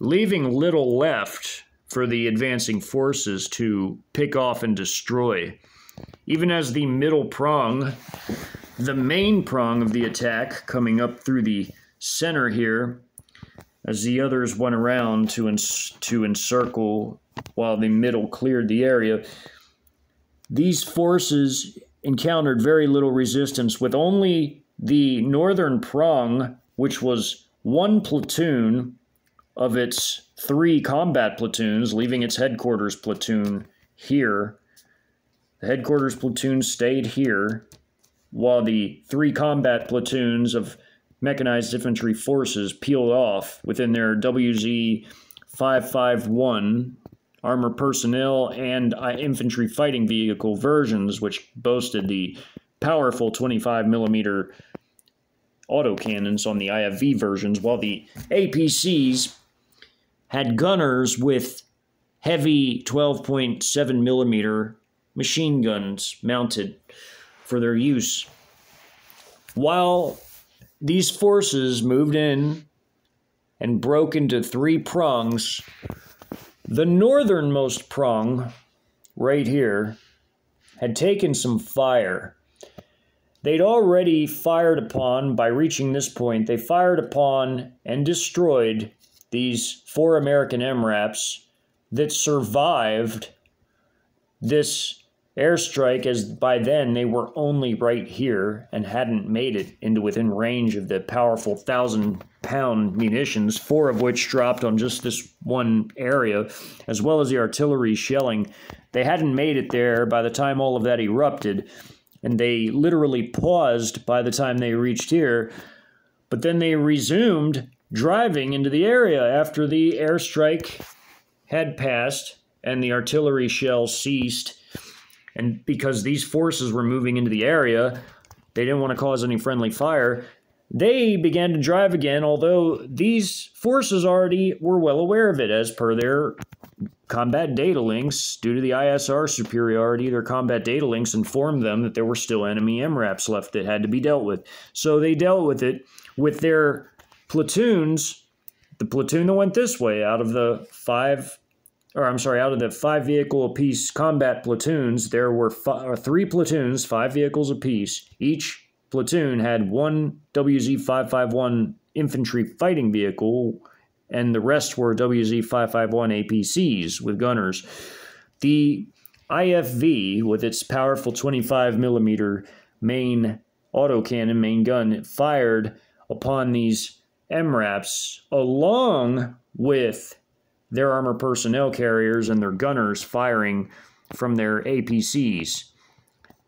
S1: leaving little left for the advancing forces to pick off and destroy. Even as the middle prong, the main prong of the attack, coming up through the center here, as the others went around to encircle while the middle cleared the area, these forces encountered very little resistance, with only the northern prong, which was one platoon of its 3 combat platoons, leaving its headquarters platoon here. The headquarters platoon stayed here, while the 3 combat platoons of mechanized infantry forces peeled off within their WZ-551 armor personnel and infantry fighting vehicle versions, which boasted the powerful 25mm autocannons on the IFV versions, while the APCs had gunners with heavy 12.7mm machine guns mounted for their use. While these forces moved in and broke into 3 prongs, the northernmost prong, right here, had taken some fire. They'd already fired upon, by reaching this point, they fired upon and destroyed these 4 American MRAPs that survived this airstrike, as by then they were only right here and hadn't made it into within range of the powerful 1,000-pound munitions, 4 of which dropped on just this one area, as well as the artillery shelling. They hadn't made it there by the time all of that erupted, and they literally paused by the time they reached here, but then they resumed driving into the area after the airstrike had passed and the artillery shells ceased. And because these forces were moving into the area, they didn't want to cause any friendly fire. They began to drive again, although these forces already were well aware of it, as per their combat data links. Due to the ISR superiority, their combat data links informed them that there were still enemy MRAPs left that had to be dealt with. So they dealt with it with their platoons. The platoon that went this way, out of the 5 vehicle apiece combat platoons, there were 3 platoons, 5 vehicles apiece. Each platoon had 1 WZ-551 infantry fighting vehicle, and the rest were WZ-551 APCs with gunners. The IFV, with its powerful 25mm main autocannon, main gun, fired upon these MRAPs along with their armor personnel carriers and their gunners firing from their APCs.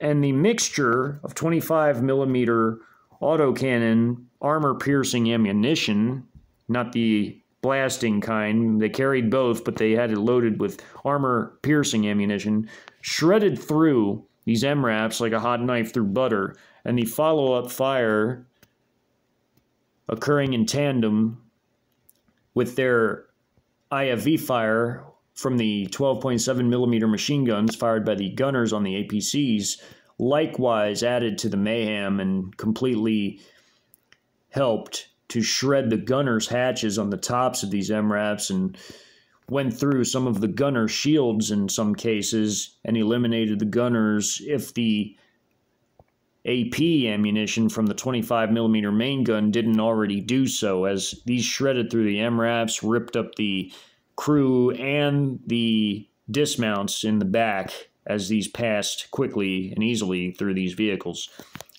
S1: And the mixture of 25mm autocannon armor-piercing ammunition, not the blasting kind, they carried both, but they had it loaded with armor-piercing ammunition, shredded through these MRAPs like a hot knife through butter, and the follow-up fire occurring in tandem with their IFV fire from the 12.7 millimeter machine guns fired by the gunners on the APCs likewise added to the mayhem and completely helped to shred the gunners' hatches on the tops of these MRAPs and went through some of the gunner shields in some cases and eliminated the gunners if the AP ammunition from the 25 millimeter main gun didn't already do so, as these shredded through the MRAPs, ripped up the crew and the dismounts in the back as these passed quickly and easily through these vehicles,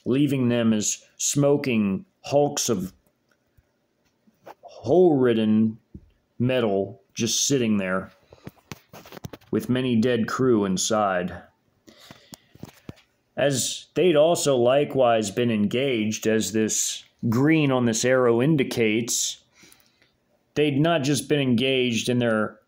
S1: leaving them as smoking hulks of hole-ridden metal just sitting there with many dead crew inside. As they'd also likewise been engaged, as this green on this arrow indicates, they'd not just been engaged in their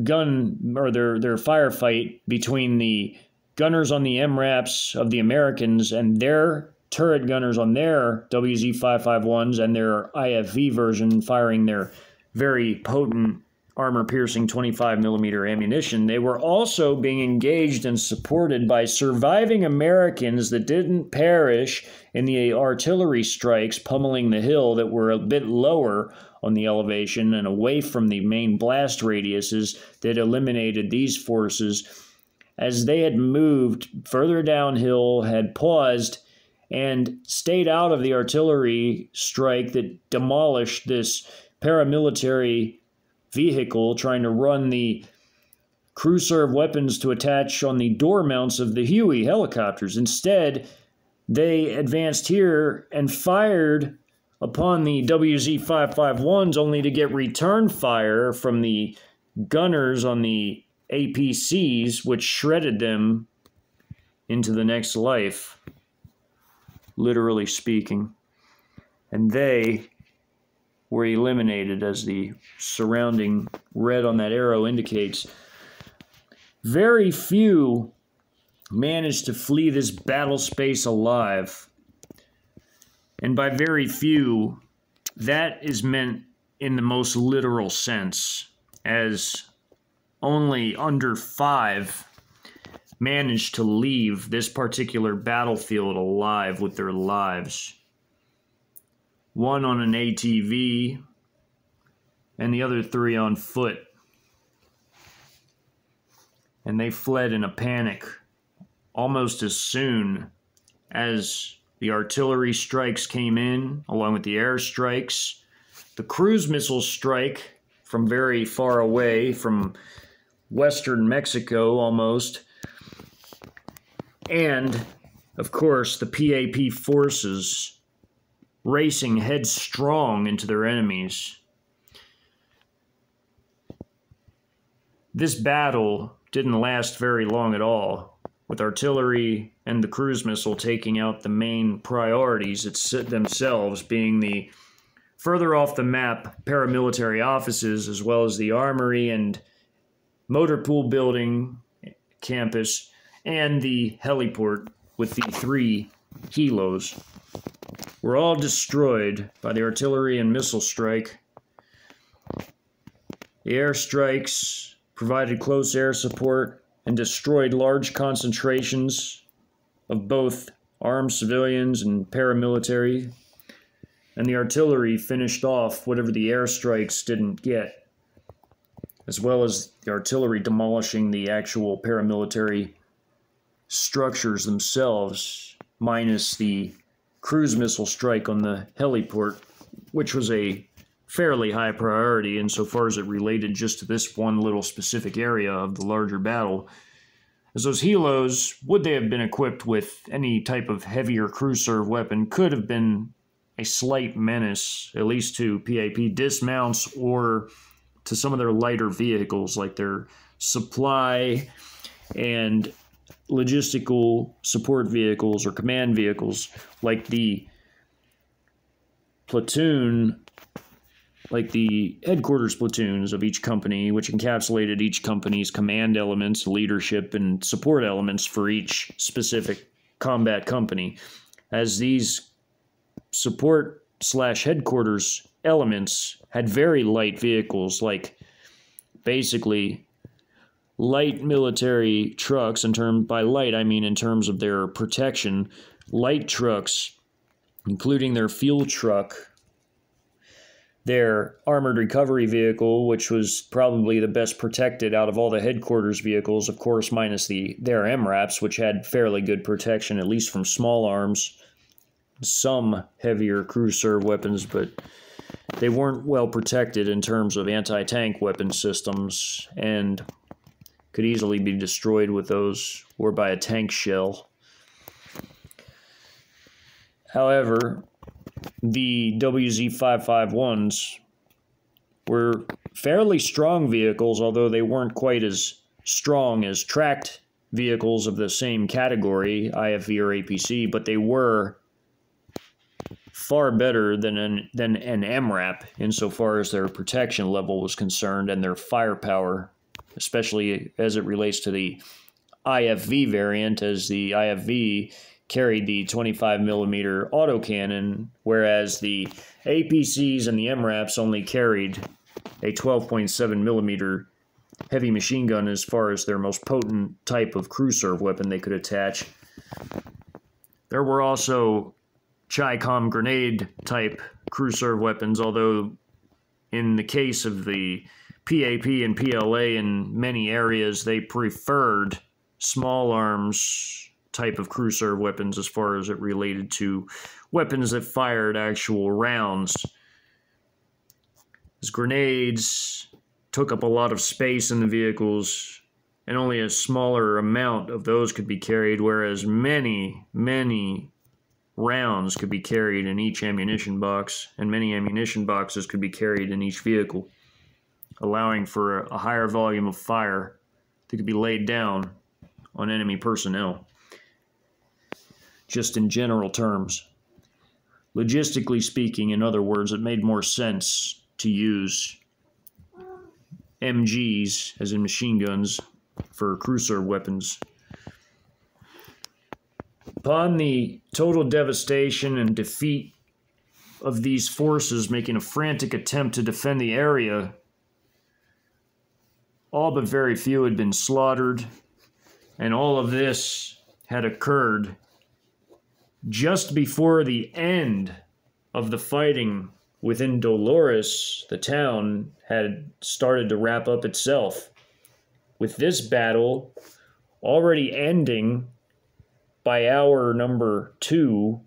S1: gun or their firefight between the gunners on the MRAPs of the Americans and their turret gunners on their WZ-551s and their IFV version firing their very potent armor-piercing 25 millimeter ammunition. They were also being engaged and supported by surviving Americans that didn't perish in the artillery strikes pummeling the hill that were a bit lower on the elevation and away from the main blast radiuses that eliminated these forces, as they had moved further downhill, had paused, and stayed out of the artillery strike that demolished this paramilitary vehicle trying to run the crew serve weapons to attach on the door mounts of the Huey helicopters. Instead, they advanced here and fired upon the WZ-551s only to get return fire from the gunners on the APCs, which shredded them into the next life, literally speaking. And they were eliminated, as the surrounding red on that arrow indicates. Very few managed to flee this battle space alive. And by very few, that is meant in the most literal sense, as only under 5 managed to leave this particular battlefield alive with their lives. 1 on an ATV, and the other 3 on foot. And they fled in a panic almost as soon as the artillery strikes came in, along with the air strikes. The cruise missile strike from very far away, from western Mexico almost. And, of course, the PAP forces racing headstrong into their enemies. This battle didn't last very long at all, with artillery and the cruise missile taking out the main priorities themselves, being the further off the map paramilitary offices, as well as the armory and motor pool building campus, and the heliport with the 3 helos, were all destroyed by the artillery and missile strike. The airstrikes provided close air support and destroyed large concentrations of both armed civilians and paramilitary, and the artillery finished off whatever the airstrikes didn't get, as well as the artillery demolishing the actual paramilitary structures themselves, minus the cruise missile strike on the heliport, which was a fairly high priority insofar as it related just to this one little specific area of the larger battle. As those helos, would they have been equipped with any type of heavier crew serve weapon, could have been a slight menace, at least to PAP dismounts or to some of their lighter vehicles, like their supply and logistical support vehicles or command vehicles, like the platoon, like the headquarters platoons of each company, which encapsulated each company's command elements, leadership, and support elements for each specific combat company. As these support/headquarters elements had very light vehicles, like basically light military trucks, by light I mean in terms of their protection, light trucks, including their fuel truck, their armored recovery vehicle, which was probably the best protected out of all the headquarters vehicles, of course, minus their MRAPs, which had fairly good protection, at least from small arms, some heavier crew serve weapons, but they weren't well protected in terms of anti-tank weapon systems and could easily be destroyed with those or by a tank shell. However, the WZ-551s were fairly strong vehicles, although they weren't quite as strong as tracked vehicles of the same category, IFV or APC, but they were far better than an MRAP insofar as their protection level was concerned and their firepower, especially as it relates to the IFV variant, as the IFV carried the 25mm autocannon, whereas the APCs and the MRAPs only carried a 12.7mm heavy machine gun as far as their most potent type of crew serve weapon they could attach. There were also Chi-Com grenade type crew serve weapons, although in the case of the PAP and PLA in many areas, they preferred small arms type of crew serve weapons as far as it related to weapons that fired actual rounds. As grenades took up a lot of space in the vehicles, and only a smaller amount of those could be carried, whereas many rounds could be carried in each ammunition box, and many ammunition boxes could be carried in each vehicle, allowing for a higher volume of fire that could be laid down on enemy personnel. Just in general terms. Logistically speaking, in other words, it made more sense to use MGs, as in machine guns, for crew serve weapons. Upon the total devastation and defeat of these forces making a frantic attempt to defend the area, all but very few had been slaughtered, and all of this had occurred just before the end of the fighting within Dolores. The town had started to wrap up itself, with this battle already ending by hour number 2,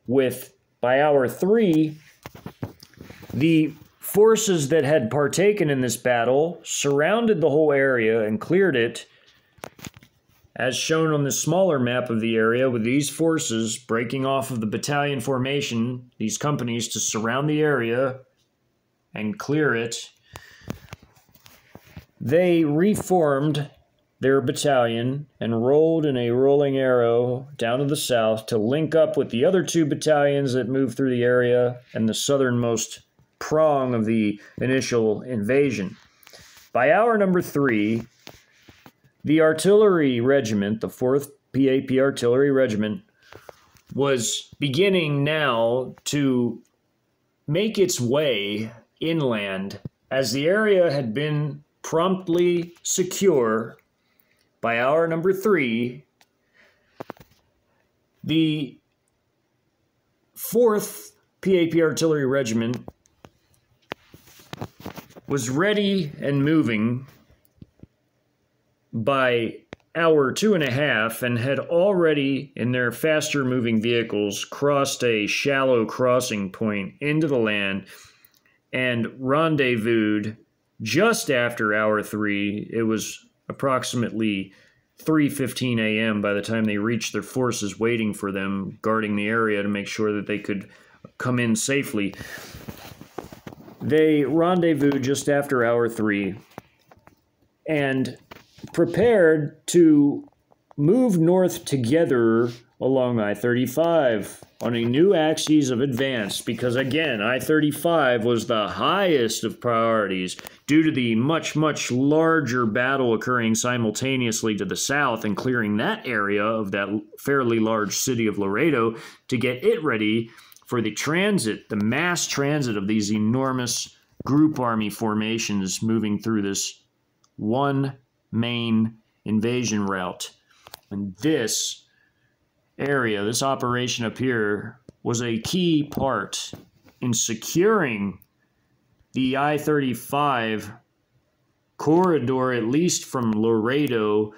S1: with by hour 3, the forces that had partaken in this battle surrounded the whole area and cleared it, as shown on the smaller map of the area, with these forces breaking off of the battalion formation, these companies, to surround the area and clear it. They reformed their battalion and rolled in a rolling arrow down to the south to link up with the other 2 battalions that moved through the area and the southernmost prong of the initial invasion. By hour number 3, the artillery regiment, the 4th PAP Artillery Regiment, was beginning now to make its way inland, as the area had been promptly secure. By hour number 3, the 4th PAP Artillery Regiment was ready and moving by hour 2.5 and had already, in their faster moving vehicles, crossed a shallow crossing point into the land and rendezvoused just after hour 3. It was approximately 3:15 a.m. by the time they reached their forces waiting for them, guarding the area to make sure that they could come in safely. They rendezvoused just after hour 3 and prepared to move north together along I-35 on a new axis of advance, because again, I-35 was the highest of priorities due to the much larger battle occurring simultaneously to the south and clearing that area of that fairly large city of Loredo to get it ready for the transit, the mass transit of these enormous group army formations moving through this one main invasion route. And this area, this operation up here, was a key part in securing the I-35 corridor, at least from Loredo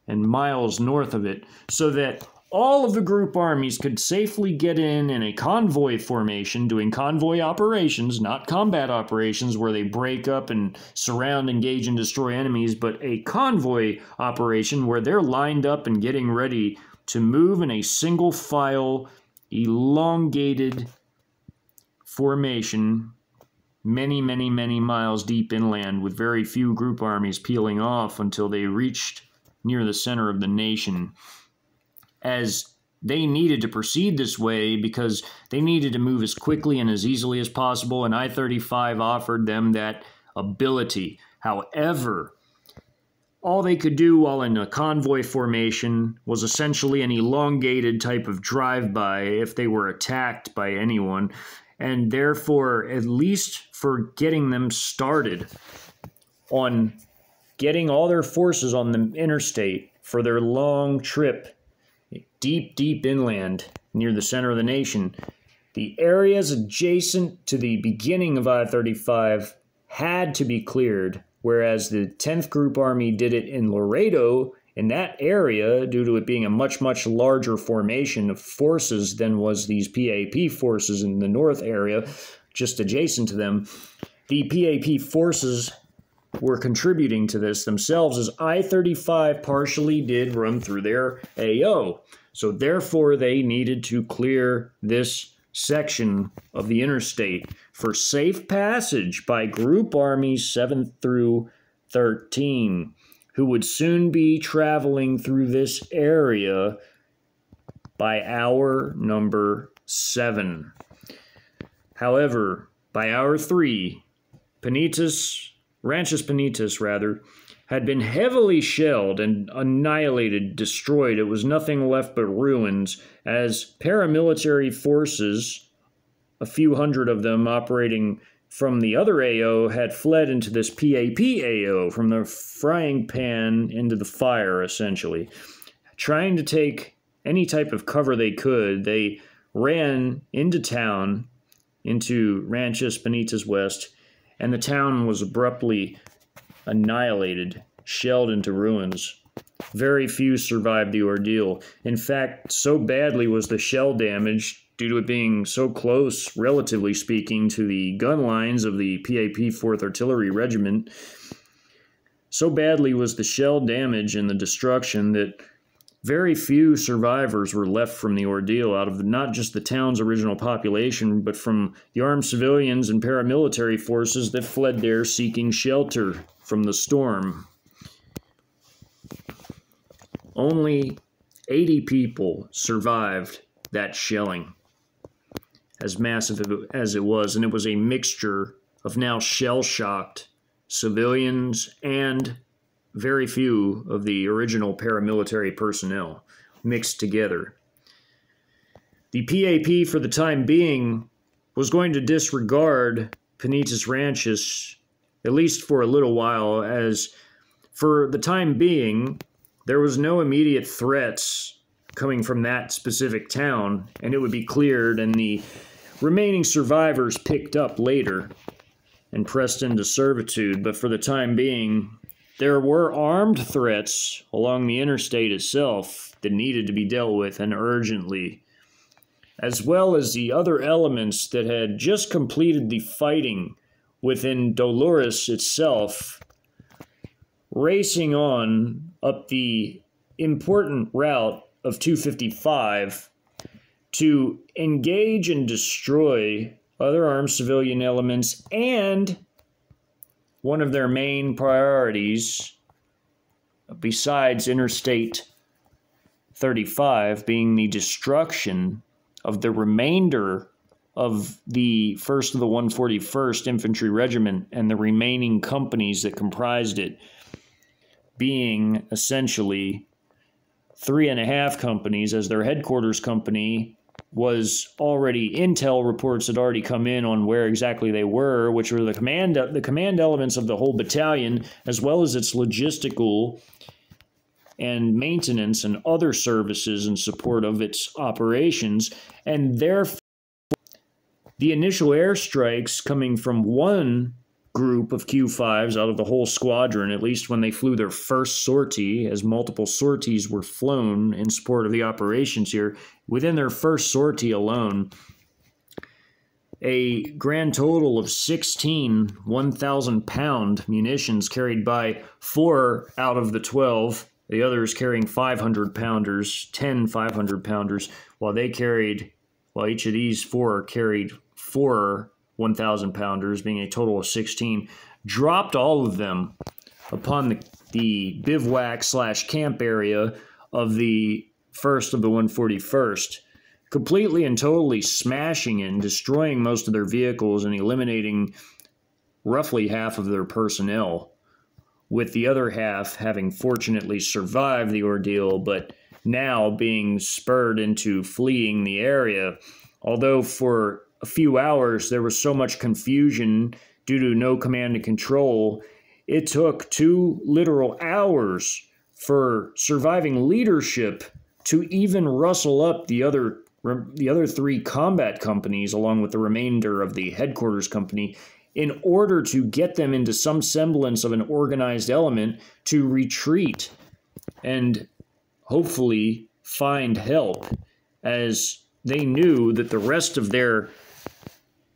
S1: and miles north of it, so that all of the group armies could safely get in a convoy formation, doing convoy operations, not combat operations where they break up and surround, engage, and destroy enemies, but a convoy operation where they're lined up and getting ready to move in a single file, elongated formation many, many, many miles deep inland, with very few group armies peeling off until they reached near the center of the nation, as they needed to proceed this way because they needed to move as quickly and as easily as possible, and I-35 offered them that ability. However, all they could do while in a convoy formation was essentially an elongated type of drive-by if they were attacked by anyone, and therefore, at least for getting them started on getting all their forces on the interstate for their long trip deep, deep inland near the center of the nation, the areas adjacent to the beginning of I-35 had to be cleared, whereas the 10th Group Army did it in Loredo, in that area, due to it being a much, much larger formation of forces than was these PAP forces in the north area, just adjacent to them. The PAP forces were contributing to this themselves, as I-35 partially did run through their AO. So therefore, they needed to clear this section of the interstate for safe passage by Group Armies 7 through 13, who would soon be traveling through this area by hour number 7. However, by hour 3, Ranchas Penitas, had been heavily shelled and annihilated, destroyed. It was nothing left but ruins, as paramilitary forces, a few hundred of them operating from the other AO, had fled into this PAP AO, from the frying pan into the fire, essentially. Trying to take any type of cover they could, they ran into town, into Ranchas Penitas West, and the town was abruptly annihilated, shelled into ruins. Very few survived the ordeal. In fact, so badly was the shell damage, due to it being so close, relatively speaking, to the gun lines of the PAP 4th Artillery Regiment, so badly was the shell damage and the destruction that very few survivors were left from the ordeal, out of not just the town's original population, but from the armed civilians and paramilitary forces that fled there seeking shelter from the storm. Only 80 people survived that shelling, as massive as it was, and it was a mixture of now shell-shocked civilians and very few of the original paramilitary personnel mixed together. The PAP, for the time being, was going to disregard Penitas Ranchas, at least for a little while, as for the time being, there was no immediate threats coming from that specific town, and it would be cleared, and the remaining survivors picked up later and pressed into servitude. But for the time being, there were armed threats along the interstate itself that needed to be dealt with, and urgently, as well as the other elements that had just completed the fighting within Dolores itself, racing on up the important route of 255 to engage and destroy other armed civilian elements, and one of their main priorities, besides Interstate 35, being the destruction of the remainder of the 1st of the 141st Infantry Regiment and the remaining companies that comprised it, being essentially 3.5 companies, as their headquarters company was already, intel reports had already come in on where exactly they were, which were the command elements of the whole battalion, as well as its logistical and maintenance and other services in support of its operations. And therefore, the initial airstrikes coming from one group of Q5s out of the whole squadron, at least when they flew their first sortie, as multiple sorties were flown in support of the operations here, within their first sortie alone, a grand total of 16 1,000-pound munitions carried by 4 out of the 12, the others carrying 500-pounders, 10 500-pounders, while each of these 4 carried 4 1,000-pounders, being a total of 16, dropped all of them upon the bivouac/camp area of the 1st of the 141st, completely and totally smashing and destroying most of their vehicles and eliminating roughly half of their personnel, with the other half having fortunately survived the ordeal, but now being spurred into fleeing the area. Although for a few hours there was so much confusion due to no command and control, it took 2 literal hours for surviving leadership to even rustle up the other 3 combat companies along with the remainder of the headquarters company in order to get them into some semblance of an organized element to retreat and hopefully find help, as they knew that the rest of their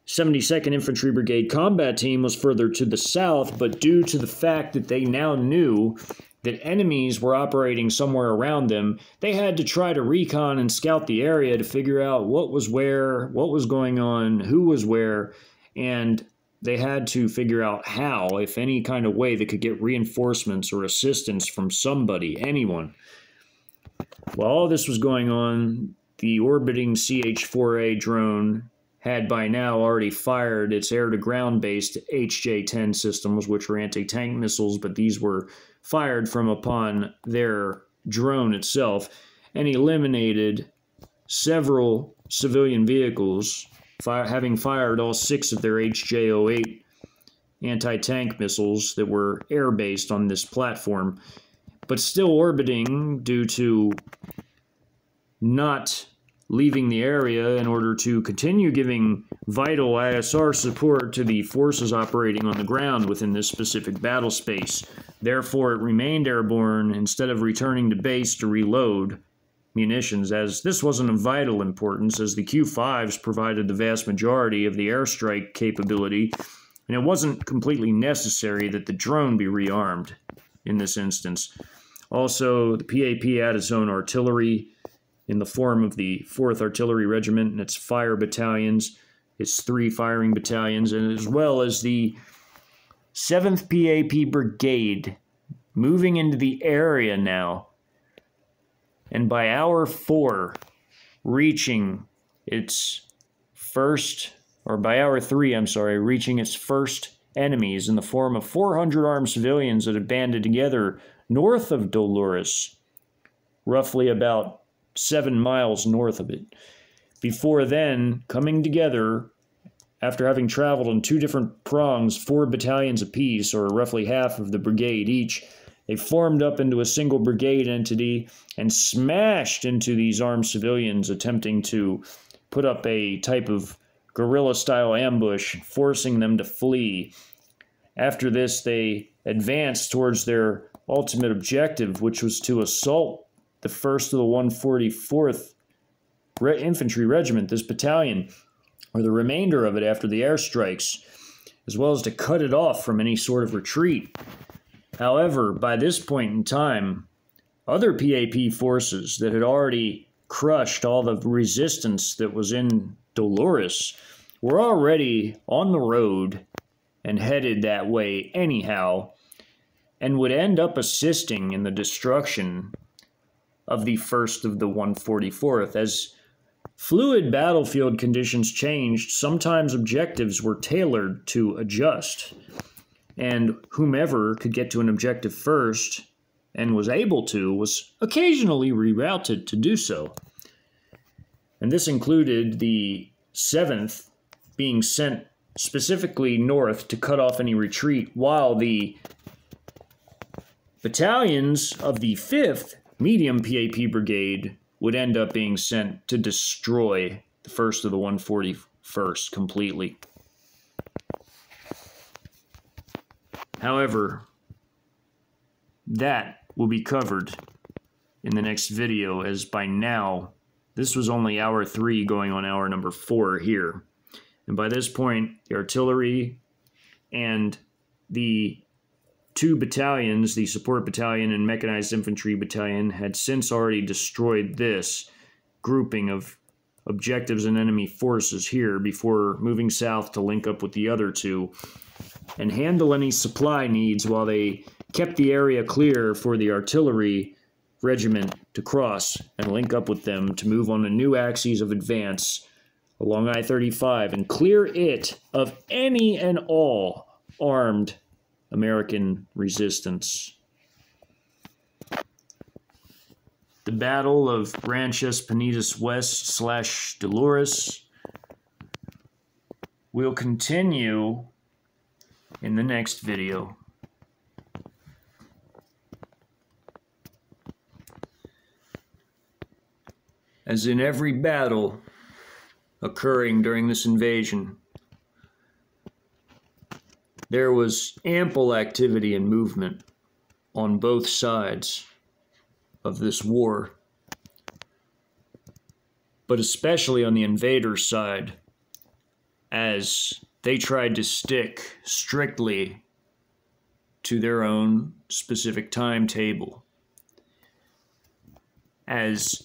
S1: 72nd Infantry Brigade combat team was further to the south, but due to the fact that they now knew that enemies were operating somewhere around them, they had to try to recon and scout the area to figure out what was where, what was going on, who was where, and they had to figure out how, if any kind of way, they could get reinforcements or assistance from somebody, anyone. While all this was going on, the orbiting CH-4A drone had by now already fired its air-to-ground based HJ-10 systems, which were anti-tank missiles, but these were fired from upon their drone itself, and eliminated several civilian vehicles, having fired all 6 of their HJ-08 anti-tank missiles that were air-based on this platform, but still orbiting due to not leaving the area in order to continue giving vital ISR support to the forces operating on the ground within this specific battle space. Therefore, it remained airborne instead of returning to base to reload munitions, as this wasn't of vital importance, as the Q5s provided the vast majority of the airstrike capability, and it wasn't completely necessary that the drone be rearmed in this instance. Also, the PAP had its own artillery in the form of the 4th Artillery Regiment and its fire battalions, its 3 firing battalions, and as well as the 7th PAP Brigade moving into the area now. And by hour 4, reaching its first, or by hour 3, I'm sorry, reaching its first enemies in the form of 400 armed civilians that had banded together north of Dolores, roughly about 7 miles north of it. Before then, coming together, after having traveled on 2 different prongs, 4 battalions apiece, or roughly half of the brigade each, they formed up into a single brigade entity and smashed into these armed civilians, attempting to put up a type of guerrilla-style ambush, forcing them to flee. After this, they advanced towards their ultimate objective, which was to assault the 1st of the 144th Infantry Regiment, this battalion, or the remainder of it after the airstrikes, as well as to cut it off from any sort of retreat. However, by this point in time, other PAP forces that had already crushed all the resistance that was in Dolores were already on the road and headed that way anyhow, and would end up assisting in the destruction of the 1st of the 144th. As fluid battlefield conditions changed, sometimes objectives were tailored to adjust, and whomever could get to an objective first and was able to was occasionally rerouted to do so. And this included the 7th being sent specifically north to cut off any retreat, while the battalions of the 5th Medium PAP Brigade would end up being sent to destroy the 1st of the 141st completely. However, that will be covered in the next video, as by now, this was only hour 3 going on hour number 4 here. And by this point, the artillery and the 2 battalions, the support battalion and mechanized infantry battalion, had since already destroyed this grouping of objectives and enemy forces here before moving south to link up with the other 2 and handle any supply needs, while they kept the area clear for the artillery regiment to cross and link up with them to move on a new axis of advance along I-35 and clear it of any and all armed American resistance. The Battle of Ranchas Penitas West / Dolores will continue in the next video. As in every battle occurring during this invasion, there was ample activity and movement on both sides of this war, but especially on the invaders' side, as they tried to stick strictly to their own specific timetable, as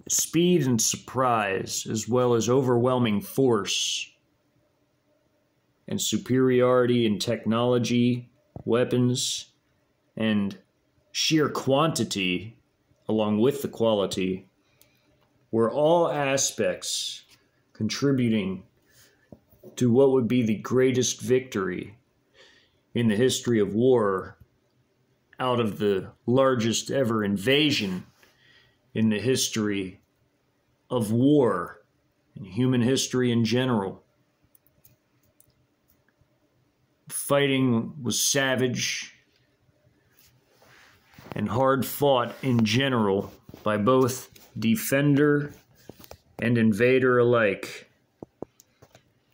S1: speed and surprise, as well as overwhelming force and superiority in technology, weapons, and sheer quantity, along with the quality, were all aspects contributing to what would be the greatest victory in the history of war, out of the largest ever invasion in the history of war and human history in general. Fighting was savage and hard fought in general by both defender and invader alike.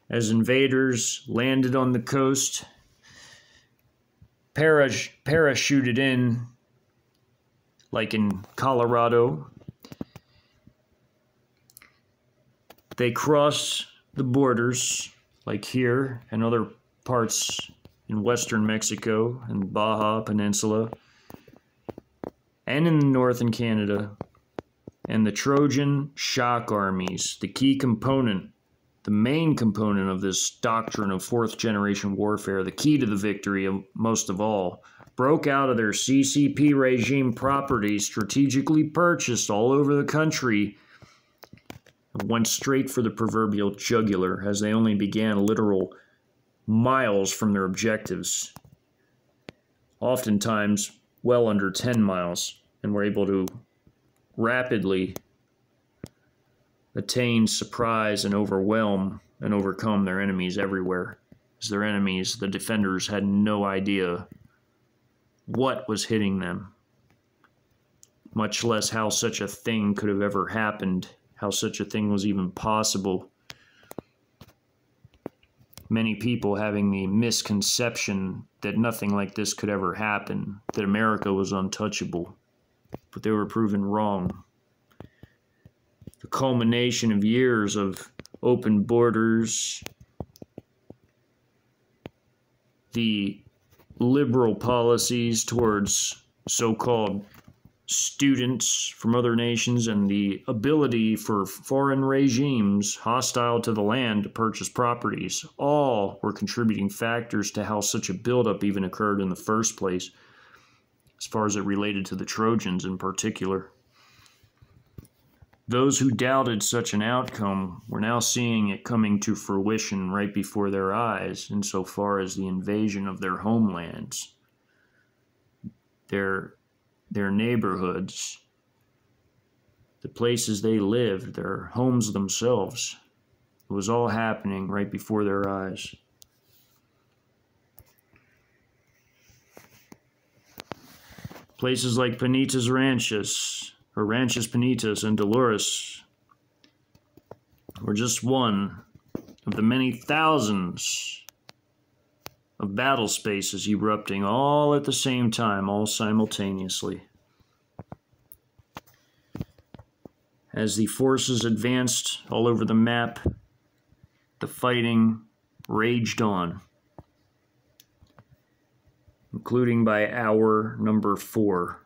S1: As invaders landed on the coast, parachuted in, like in Colorado. They crossed the borders, like here and other parts in western Mexico and Baja Peninsula, and in the north in Canada. And the Trojan shock armies, the key component, the main component of this doctrine of fourth generation warfare, the key to the victory of most of all, broke out of their CCP regime properties strategically purchased all over the country and went straight for the proverbial jugular, as they only began literal miles from their objectives, oftentimes well under 10 miles, and were able to rapidly attain surprise and overwhelm and overcome their enemies everywhere. As their enemies, the defenders, had no idea what was hitting them, much less how such a thing could have ever happened, how such a thing was even possible. Many people having the misconception that nothing like this could ever happen, that America was untouchable, but they were proven wrong. The culmination of years of open borders, the liberal policies towards so-called students from other nations, and the ability for foreign regimes hostile to the land to purchase properties, all were contributing factors to how such a buildup even occurred in the first place, as far as it related to the Trojans in particular. Those who doubted such an outcome were now seeing it coming to fruition right before their eyes, insofar as the invasion of their homelands, their neighborhoods, the places they lived, their homes themselves. It was all happening right before their eyes. Places like Penitas Ranchas, or Ranchas Penitas and Dolores, were just one of the many thousands of battle spaces erupting all at the same time, all simultaneously. As the forces advanced all over the map, the fighting raged on, including by hour number 4.